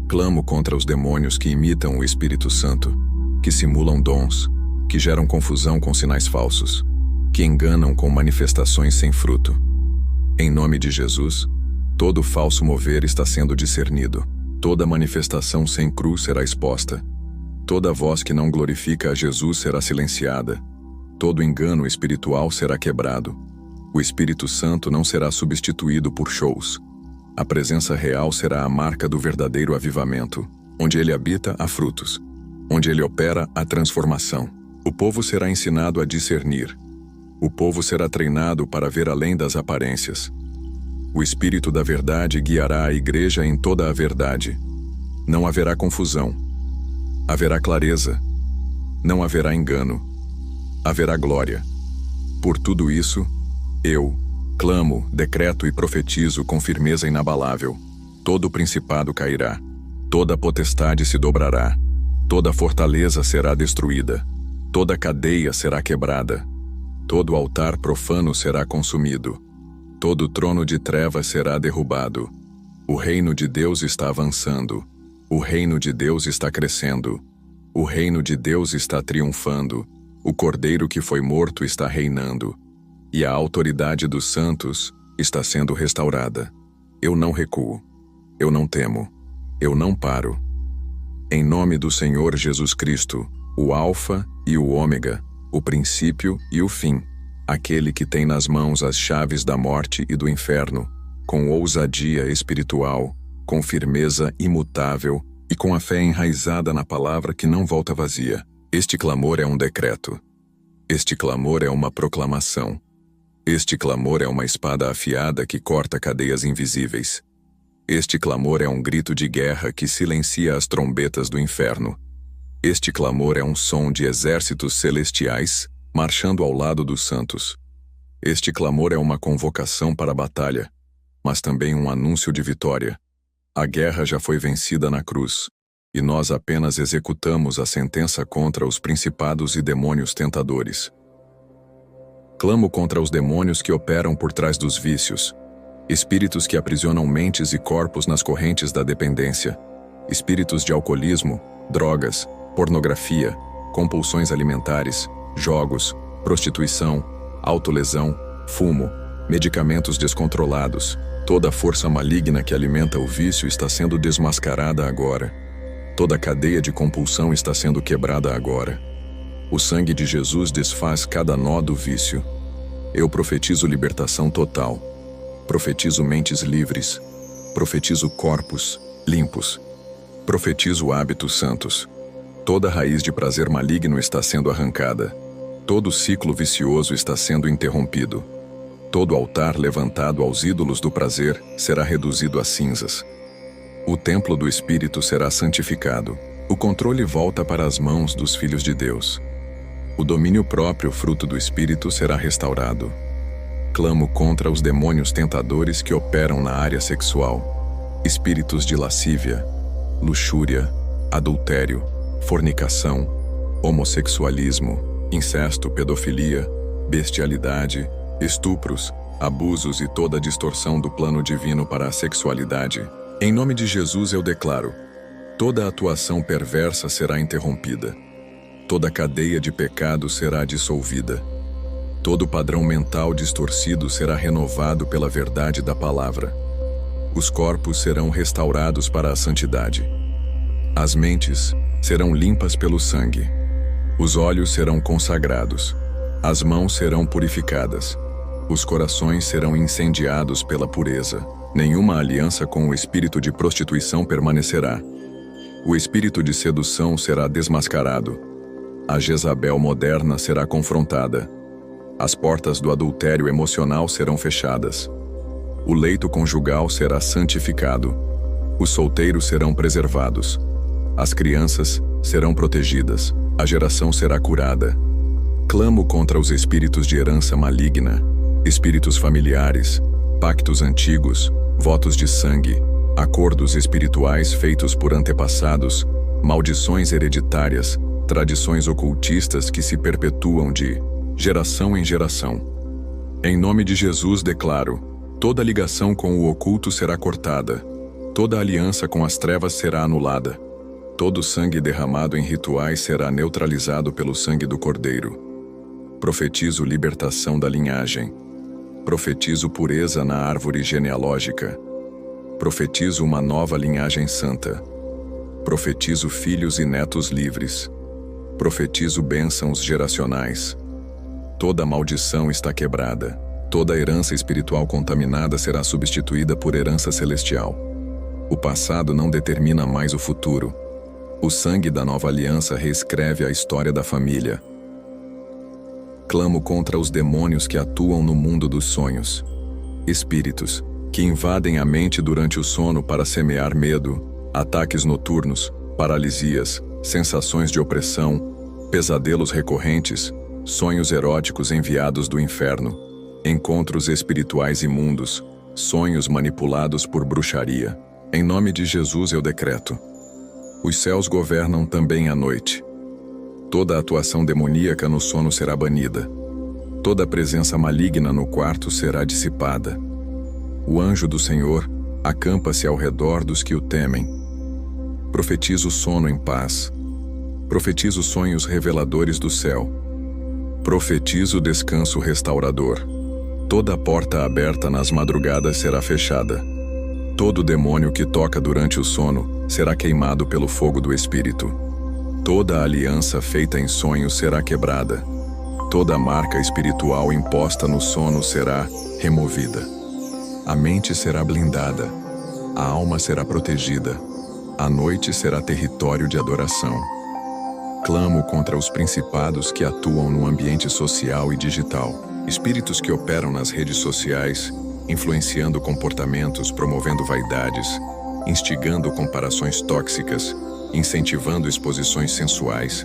S1: Clamo contra os demônios que imitam o Espírito Santo, que simulam dons, que geram confusão com sinais falsos, que enganam com manifestações sem fruto. Em nome de Jesus, todo falso mover está sendo discernido. Toda manifestação sem cruz será exposta. Toda voz que não glorifica a Jesus será silenciada. Todo engano espiritual será quebrado. O Espírito Santo não será substituído por shows. A presença real será a marca do verdadeiro avivamento. Onde ele habita, há frutos. Onde ele opera, há transformação. O povo será ensinado a discernir. O povo será treinado para ver além das aparências. O Espírito da verdade guiará a igreja em toda a verdade. Não haverá confusão. Haverá clareza. Não haverá engano. Haverá glória. Por tudo isso, eu clamo, decreto e profetizo com firmeza inabalável. Todo principado cairá. Toda potestade se dobrará. Toda fortaleza será destruída. Toda cadeia será quebrada. Todo altar profano será consumido. Todo trono de trevas será derrubado. O reino de Deus está avançando. O reino de Deus está crescendo. O reino de Deus está triunfando. O Cordeiro que foi morto está reinando. E a autoridade dos santos está sendo restaurada. Eu não recuo. Eu não temo. Eu não paro. Em nome do Senhor Jesus Cristo, o Alfa e o Ômega, o princípio e o fim, aquele que tem nas mãos as chaves da morte e do inferno, com ousadia espiritual, com firmeza imutável e com a fé enraizada na palavra que não volta vazia. Este clamor é um decreto. Este clamor é uma proclamação. Este clamor é uma espada afiada que corta cadeias invisíveis. Este clamor é um grito de guerra que silencia as trombetas do inferno. Este clamor é um som de exércitos celestiais marchando ao lado dos santos. Este clamor é uma convocação para a batalha, mas também um anúncio de vitória. A guerra já foi vencida na cruz, e nós apenas executamos a sentença contra os principados e demônios tentadores. Clamo contra os demônios que operam por trás dos vícios, espíritos que aprisionam mentes e corpos nas correntes da dependência, espíritos de alcoolismo, drogas, pornografia, compulsões alimentares, jogos, prostituição, autolesão, fumo, medicamentos descontrolados. Toda a força maligna que alimenta o vício está sendo desmascarada agora. Toda a cadeia de compulsão está sendo quebrada agora. O sangue de Jesus desfaz cada nó do vício. Eu profetizo libertação total. Profetizo mentes livres. Profetizo corpos limpos. Profetizo hábitos santos. Toda raiz de prazer maligno está sendo arrancada. Todo ciclo vicioso está sendo interrompido. Todo altar levantado aos ídolos do prazer será reduzido a cinzas. O templo do Espírito será santificado. O controle volta para as mãos dos filhos de Deus. O domínio próprio, fruto do Espírito, será restaurado. Clamo contra os demônios tentadores que operam na área sexual. Espíritos de lascívia, luxúria, adultério, fornicação, homossexualismo, incesto, pedofilia, bestialidade, estupros, abusos e toda a distorção do plano divino para a sexualidade. Em nome de Jesus eu declaro: toda atuação perversa será interrompida. Toda cadeia de pecado será dissolvida. Todo padrão mental distorcido será renovado pela verdade da palavra. Os corpos serão restaurados para a santidade. As mentes serão limpas pelo sangue. Os olhos serão consagrados. As mãos serão purificadas. Os corações serão incendiados pela pureza. Nenhuma aliança com o espírito de prostituição permanecerá. O espírito de sedução será desmascarado. A Jezabel moderna será confrontada. As portas do adultério emocional serão fechadas. O leito conjugal será santificado. Os solteiros serão preservados. As crianças serão protegidas. A geração será curada. Clamo contra os espíritos de herança maligna, espíritos familiares, pactos antigos, votos de sangue, acordos espirituais feitos por antepassados, maldições hereditárias, tradições ocultistas que se perpetuam de geração em geração. Em nome de Jesus declaro: toda ligação com o oculto será cortada, toda aliança com as trevas será anulada. Todo sangue derramado em rituais será neutralizado pelo sangue do Cordeiro. Profetizo libertação da linhagem. Profetizo pureza na árvore genealógica. Profetizo uma nova linhagem santa. Profetizo filhos e netos livres. Profetizo bênçãos geracionais. Toda maldição está quebrada. Toda herança espiritual contaminada será substituída por herança celestial. O passado não determina mais o futuro. O sangue da nova aliança reescreve a história da família. Clamo contra os demônios que atuam no mundo dos sonhos. Espíritos que invadem a mente durante o sono para semear medo, ataques noturnos, paralisias, sensações de opressão, pesadelos recorrentes, sonhos eróticos enviados do inferno, encontros espirituais imundos, sonhos manipulados por bruxaria. Em nome de Jesus eu decreto: os céus governam também à noite. Toda atuação demoníaca no sono será banida. Toda presença maligna no quarto será dissipada. O anjo do Senhor acampa-se ao redor dos que o temem. Profetizo sono em paz. Profetizo sonhos reveladores do céu. Profetizo descanso restaurador. Toda porta aberta nas madrugadas será fechada. Todo demônio que toca durante o sono será queimado pelo fogo do Espírito. Toda aliança feita em sonhos será quebrada. Toda marca espiritual imposta no sono será removida. A mente será blindada. A alma será protegida. A noite será território de adoração. Clamo contra os principados que atuam no ambiente social e digital, espíritos que operam nas redes sociais, influenciando comportamentos, promovendo vaidades, instigando comparações tóxicas, incentivando exposições sensuais,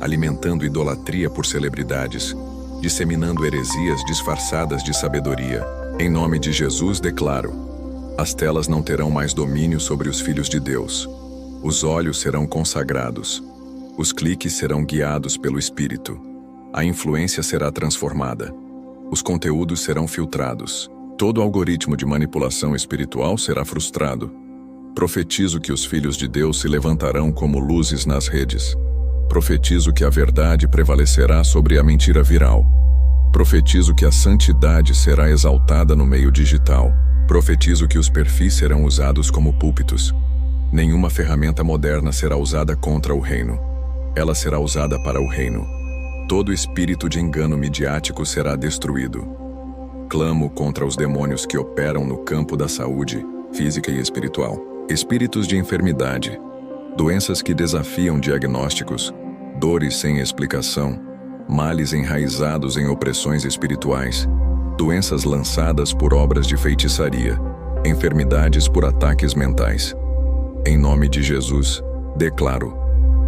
S1: alimentando idolatria por celebridades, disseminando heresias disfarçadas de sabedoria. Em nome de Jesus declaro: as telas não terão mais domínio sobre os filhos de Deus. Os olhos serão consagrados. Os cliques serão guiados pelo Espírito. A influência será transformada. Os conteúdos serão filtrados. Todo algoritmo de manipulação espiritual será frustrado. Profetizo que os filhos de Deus se levantarão como luzes nas redes. Profetizo que a verdade prevalecerá sobre a mentira viral. Profetizo que a santidade será exaltada no meio digital. Profetizo que os perfis serão usados como púlpitos. Nenhuma ferramenta moderna será usada contra o reino. Ela será usada para o reino. Todo espírito de engano midiático será destruído. Clamo contra os demônios que operam no campo da saúde, física e espiritual. Espíritos de enfermidade, doenças que desafiam diagnósticos, dores sem explicação, males enraizados em opressões espirituais, doenças lançadas por obras de feitiçaria, enfermidades por ataques mentais. Em nome de Jesus, declaro: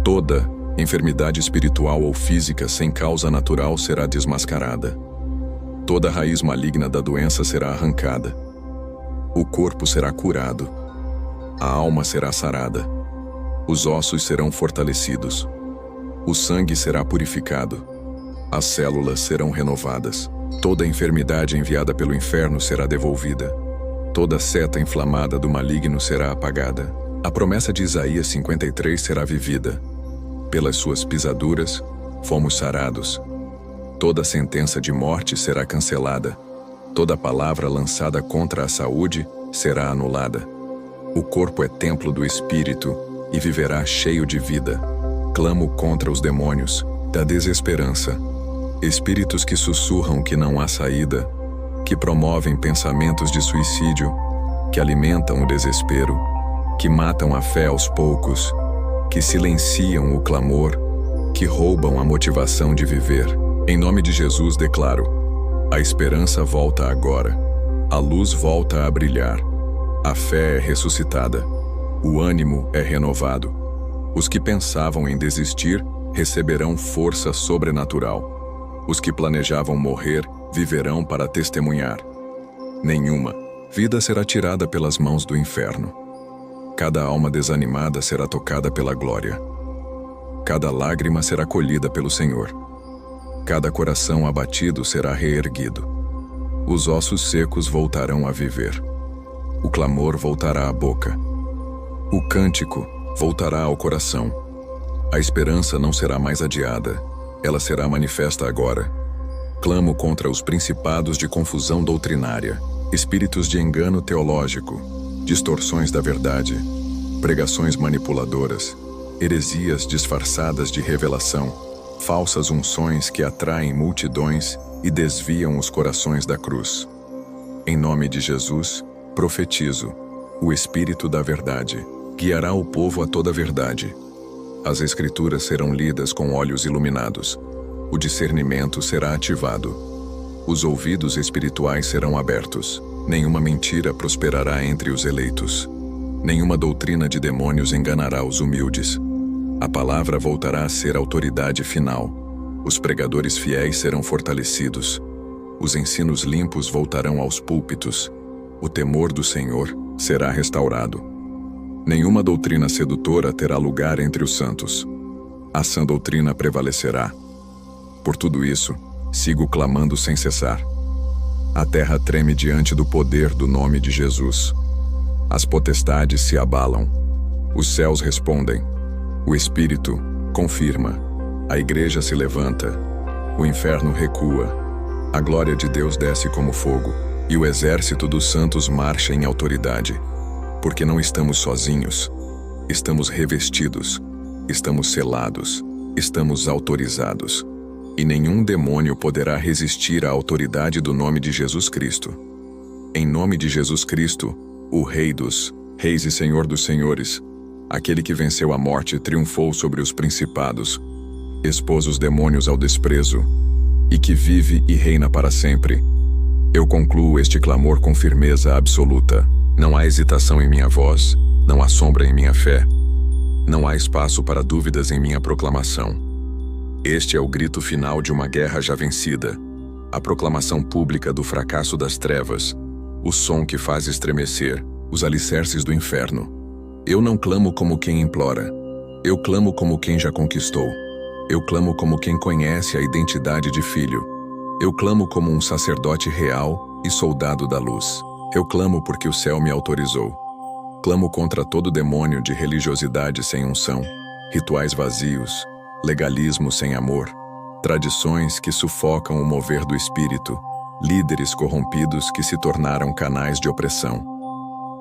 S1: toda enfermidade espiritual ou física sem causa natural será desmascarada. Toda raiz maligna da doença será arrancada. O corpo será curado. A alma será sarada. Os ossos serão fortalecidos. O sangue será purificado. As células serão renovadas. Toda enfermidade enviada pelo inferno será devolvida. Toda seta inflamada do maligno será apagada. A promessa de Isaías 53 será vivida. Pelas suas pisaduras, fomos sarados. Toda sentença de morte será cancelada. Toda palavra lançada contra a saúde será anulada. O corpo é templo do Espírito e viverá cheio de vida. Clamo contra os demônios da desesperança, espíritos que sussurram que não há saída, que promovem pensamentos de suicídio, que alimentam o desespero, que matam a fé aos poucos, que silenciam o clamor, que roubam a motivação de viver. Em nome de Jesus declaro: a esperança volta agora, a luz volta a brilhar, a fé é ressuscitada, o ânimo é renovado. Os que pensavam em desistir receberão força sobrenatural. Os que planejavam morrer viverão para testemunhar. Nenhuma vida será tirada pelas mãos do inferno. Cada alma desanimada será tocada pela glória. Cada lágrima será colhida pelo Senhor. Cada coração abatido será reerguido. Os ossos secos voltarão a viver. O clamor voltará à boca. O cântico voltará ao coração. A esperança não será mais adiada. Ela será manifesta agora. Clamo contra os principados de confusão doutrinária, espíritos de engano teológico, distorções da verdade, pregações manipuladoras, heresias disfarçadas de revelação, falsas unções que atraem multidões e desviam os corações da cruz. Em nome de Jesus, profetizo: o Espírito da verdade guiará o povo a toda a verdade. As Escrituras serão lidas com olhos iluminados. O discernimento será ativado. Os ouvidos espirituais serão abertos. Nenhuma mentira prosperará entre os eleitos. Nenhuma doutrina de demônios enganará os humildes. A palavra voltará a ser autoridade final. Os pregadores fiéis serão fortalecidos. Os ensinos limpos voltarão aos púlpitos. O temor do Senhor será restaurado. Nenhuma doutrina sedutora terá lugar entre os santos. A sã doutrina prevalecerá. Por tudo isso, sigo clamando sem cessar. A terra treme diante do poder do nome de Jesus. As potestades se abalam. Os céus respondem. O Espírito confirma. A igreja se levanta. O inferno recua. A glória de Deus desce como fogo, e o exército dos santos marcha em autoridade. Porque não estamos sozinhos. Estamos revestidos. Estamos selados. Estamos autorizados. E nenhum demônio poderá resistir à autoridade do nome de Jesus Cristo. Em nome de Jesus Cristo, o Rei dos Reis e Senhor dos Senhores, aquele que venceu a morte e triunfou sobre os principados, expôs os demônios ao desprezo, e que vive e reina para sempre. Eu concluo este clamor com firmeza absoluta. Não há hesitação em minha voz, não há sombra em minha fé. Não há espaço para dúvidas em minha proclamação. Este é o grito final de uma guerra já vencida, a proclamação pública do fracasso das trevas, o som que faz estremecer os alicerces do inferno. Eu não clamo como quem implora, eu clamo como quem já conquistou. Eu clamo como quem conhece a identidade de filho. Eu clamo como um sacerdote real e soldado da luz. Eu clamo porque o céu me autorizou. Clamo contra todo demônio de religiosidade sem unção, rituais vazios, legalismo sem amor, tradições que sufocam o mover do espírito, líderes corrompidos que se tornaram canais de opressão.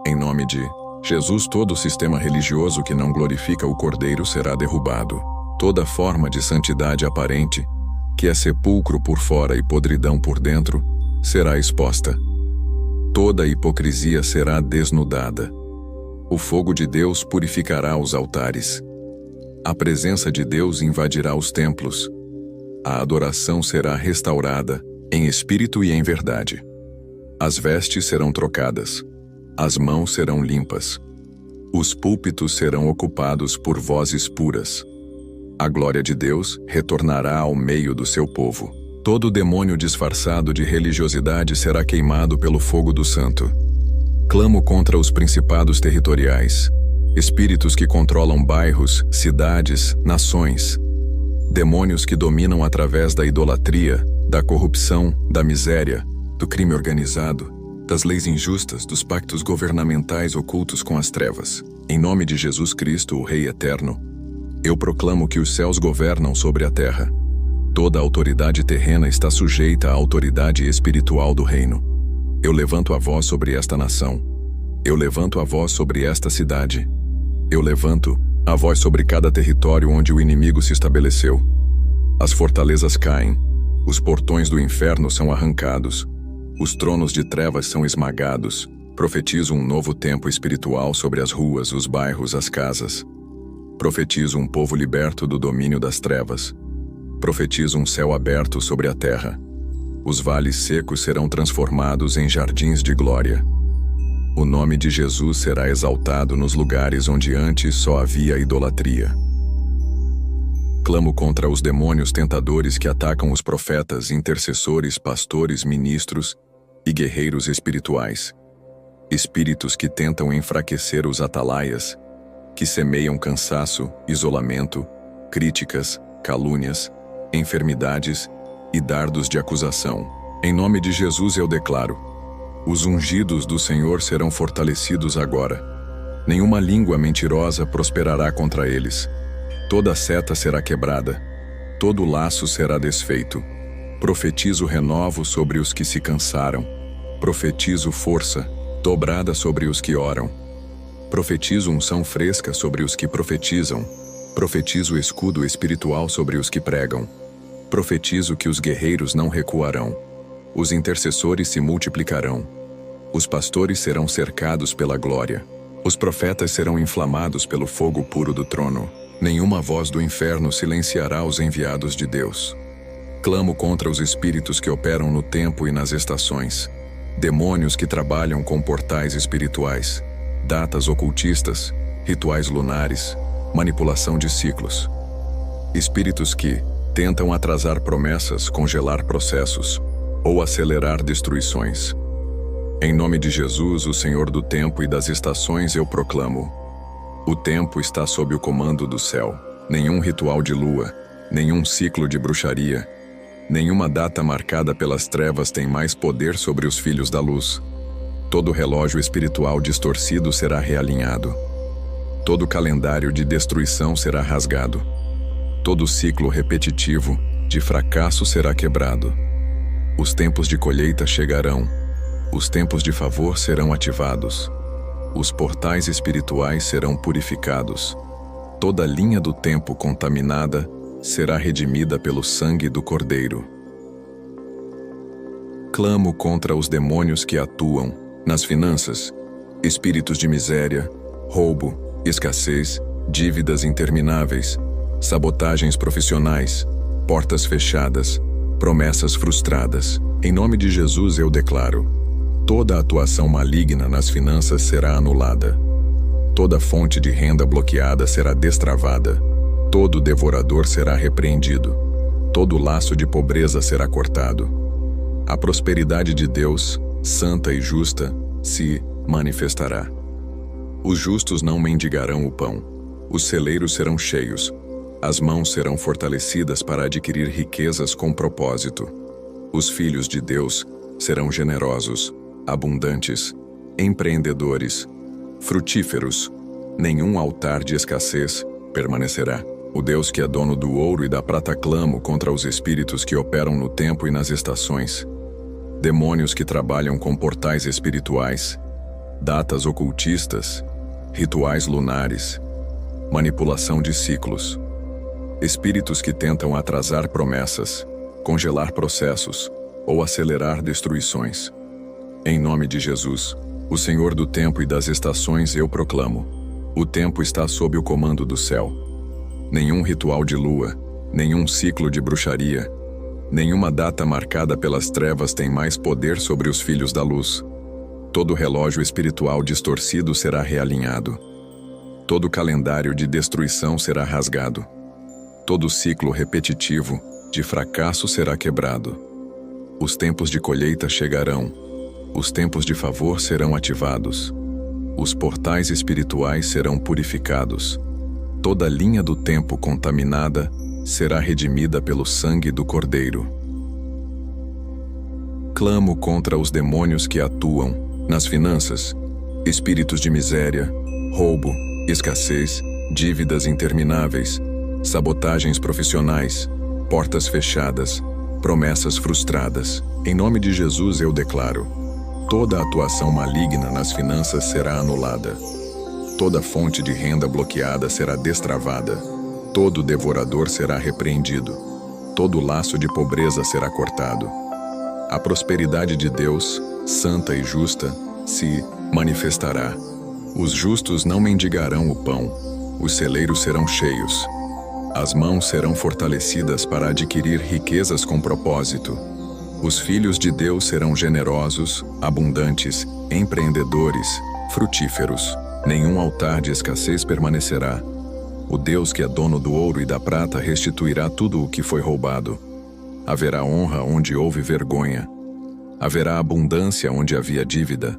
S1: Em nome de Jesus, todo sistema religioso que não glorifica o Cordeiro será derrubado. Toda forma de santidade aparente, que é sepulcro por fora e podridão por dentro, será exposta. Toda hipocrisia será desnudada. O fogo de Deus purificará os altares. A presença de Deus invadirá os templos. A adoração será restaurada, em espírito e em verdade. As vestes serão trocadas. As mãos serão limpas. Os púlpitos serão ocupados por vozes puras. A glória de Deus retornará ao meio do seu povo. Todo demônio disfarçado de religiosidade será queimado pelo fogo do santo. Clamo contra os principados territoriais, espíritos que controlam bairros, cidades, nações. Demônios que dominam através da idolatria, da corrupção, da miséria, do crime organizado, das leis injustas, dos pactos governamentais ocultos com as trevas. Em nome de Jesus Cristo, o Rei Eterno, eu proclamo que os céus governam sobre a terra. Toda autoridade terrena está sujeita à autoridade espiritual do reino. Eu levanto a voz sobre esta nação. Eu levanto a voz sobre esta cidade. Eu levanto a voz sobre cada território onde o inimigo se estabeleceu. As fortalezas caem. Os portões do inferno são arrancados. Os tronos de trevas são esmagados. Profetizo um novo tempo espiritual sobre as ruas, os bairros, as casas. Profetizo um povo liberto do domínio das trevas. Profetizo um céu aberto sobre a terra. Os vales secos serão transformados em jardins de glória. O nome de Jesus será exaltado nos lugares onde antes só havia idolatria. Clamo contra os demônios tentadores que atacam os profetas, intercessores, pastores, ministros e guerreiros espirituais. Espíritos que tentam enfraquecer os atalaias, que semeiam cansaço, isolamento, críticas, calúnias, enfermidades e dardos de acusação. Em nome de Jesus eu declaro: os ungidos do Senhor serão fortalecidos agora. Nenhuma língua mentirosa prosperará contra eles. Toda seta será quebrada. Todo laço será desfeito. Profetizo renovo sobre os que se cansaram. Profetizo força dobrada sobre os que oram. Profetizo unção fresca sobre os que profetizam. Profetizo escudo espiritual sobre os que pregam. Profetizo que os guerreiros não recuarão. Os intercessores se multiplicarão. Os pastores serão cercados pela glória. Os profetas serão inflamados pelo fogo puro do trono. Nenhuma voz do inferno silenciará os enviados de Deus. Clamo contra os espíritos que operam no tempo e nas estações. Demônios que trabalham com portais espirituais, datas ocultistas, rituais lunares, manipulação de ciclos. Espíritos que tentam atrasar promessas, congelar processos ou acelerar destruições. Em nome de Jesus, o Senhor do tempo e das estações, eu proclamo: o tempo está sob o comando do céu. Nenhum ritual de lua, nenhum ciclo de bruxaria, nenhuma data marcada pelas trevas tem mais poder sobre os filhos da luz. Todo relógio espiritual distorcido será realinhado. Todo calendário de destruição será rasgado. Todo ciclo repetitivo de fracasso será quebrado. Os tempos de colheita chegarão. Os tempos de favor serão ativados. Os portais espirituais serão purificados. Toda linha do tempo contaminada será redimida pelo sangue do Cordeiro. Clamo contra os demônios que atuam nas finanças, espíritos de miséria, roubo, escassez, dívidas intermináveis, sabotagens profissionais, portas fechadas, promessas frustradas. Em nome de Jesus eu declaro: toda atuação maligna nas finanças será anulada. Toda fonte de renda bloqueada será destravada. Todo devorador será repreendido. Todo laço de pobreza será cortado. A prosperidade de Deus, santa e justa, se manifestará. Os justos não mendigarão o pão. Os celeiros serão cheios. As mãos serão fortalecidas para adquirir riquezas com propósito. Os filhos de Deus serão generosos, abundantes, empreendedores, frutíferos. Nenhum altar de escassez permanecerá. O Deus que é dono do ouro e da prata clamo contra os espíritos que operam no tempo e nas estações. Demônios que trabalham com portais espirituais, datas ocultistas, rituais lunares, manipulação de ciclos. Espíritos que tentam atrasar promessas, congelar processos ou acelerar destruições. Em nome de Jesus, o Senhor do tempo e das estações, eu proclamo: o tempo está sob o comando do céu. Nenhum ritual de lua, nenhum ciclo de bruxaria, nenhuma data marcada pelas trevas tem mais poder sobre os filhos da luz. Todo relógio espiritual distorcido será realinhado. Todo calendário de destruição será rasgado. Todo ciclo repetitivo de fracasso será quebrado. Os tempos de colheita chegarão. Os tempos de favor serão ativados. Os portais espirituais serão purificados. Toda linha do tempo contaminada será redimida pelo sangue do Cordeiro. Clamo contra os demônios que atuam nas finanças, espíritos de miséria, roubo, escassez, dívidas intermináveis, sabotagens profissionais, portas fechadas, promessas frustradas. Em nome de Jesus eu declaro: toda atuação maligna nas finanças será anulada. Toda fonte de renda bloqueada será destravada. Todo devorador será repreendido. Todo laço de pobreza será cortado. A prosperidade de Deus, santa e justa, se manifestará. Os justos não mendigarão o pão. Os celeiros serão cheios. As mãos serão fortalecidas para adquirir riquezas com propósito. Os filhos de Deus serão generosos, abundantes, empreendedores, frutíferos. Nenhum altar de escassez permanecerá. O Deus que é dono do ouro e da prata restituirá tudo o que foi roubado. Haverá honra onde houve vergonha. Haverá abundância onde havia dívida.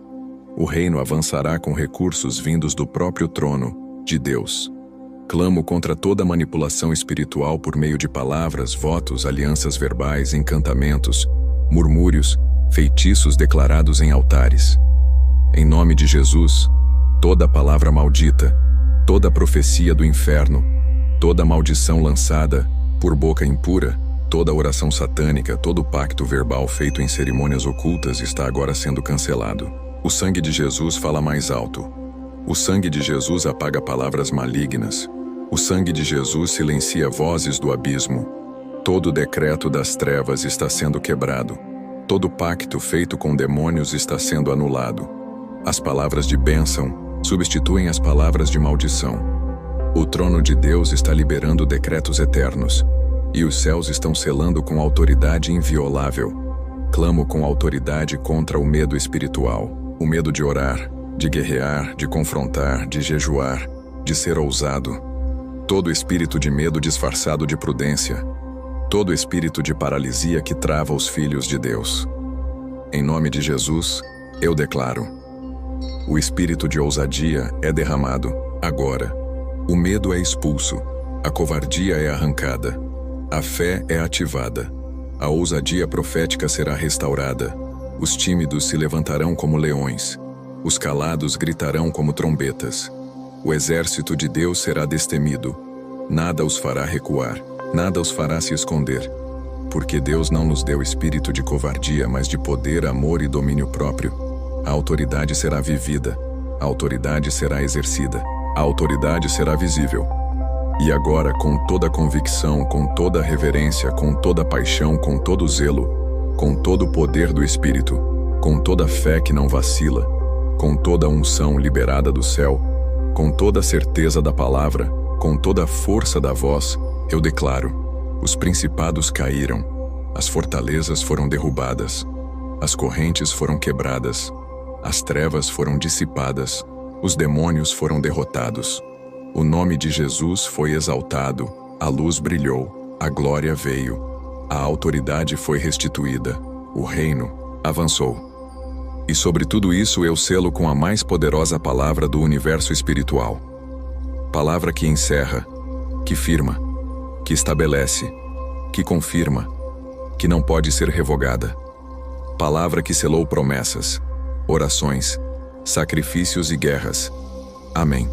S1: O reino avançará com recursos vindos do próprio trono de Deus. Clamo contra toda manipulação espiritual por meio de palavras, votos, alianças verbais, encantamentos, murmúrios, feitiços declarados em altares. Em nome de Jesus, toda palavra maldita, toda profecia do inferno, toda maldição lançada por boca impura, toda oração satânica, todo pacto verbal feito em cerimônias ocultas está agora sendo cancelado. O sangue de Jesus fala mais alto. O sangue de Jesus apaga palavras malignas. O sangue de Jesus silencia vozes do abismo. Todo decreto das trevas está sendo quebrado. Todo pacto feito com demônios está sendo anulado. As palavras de bênção substituem as palavras de maldição. O trono de Deus está liberando decretos eternos, e os céus estão selando com autoridade inviolável. Clamo com autoridade contra o medo espiritual, o medo de orar, de guerrear, de confrontar, de jejuar, de ser ousado. Todo espírito de medo disfarçado de prudência, todo espírito de paralisia que trava os filhos de Deus. Em nome de Jesus, eu declaro: o espírito de ousadia é derramado, agora. O medo é expulso, a covardia é arrancada, a fé é ativada, a ousadia profética será restaurada, os tímidos se levantarão como leões, os calados gritarão como trombetas. O exército de Deus será destemido, nada os fará recuar, nada os fará se esconder, porque Deus não nos deu espírito de covardia, mas de poder, amor e domínio próprio. A autoridade será vivida, a autoridade será exercida, a autoridade será visível. E agora, com toda convicção, com toda reverência, com toda paixão, com todo zelo, com todo o poder do Espírito, com toda fé que não vacila, com toda a unção liberada do céu, com toda a certeza da palavra, Com toda a força da voz, eu declaro: os principados caíram, as fortalezas foram derrubadas, as correntes foram quebradas, as trevas foram dissipadas, os demônios foram derrotados. O nome de Jesus foi exaltado, a luz brilhou, a glória veio, a autoridade foi restituída, o reino avançou. E sobre tudo isso eu selo com a mais poderosa palavra do universo espiritual. Palavra que encerra, que firma, que estabelece, que confirma, que não pode ser revogada. Palavra que selou promessas, orações, sacrifícios e guerras. Amém.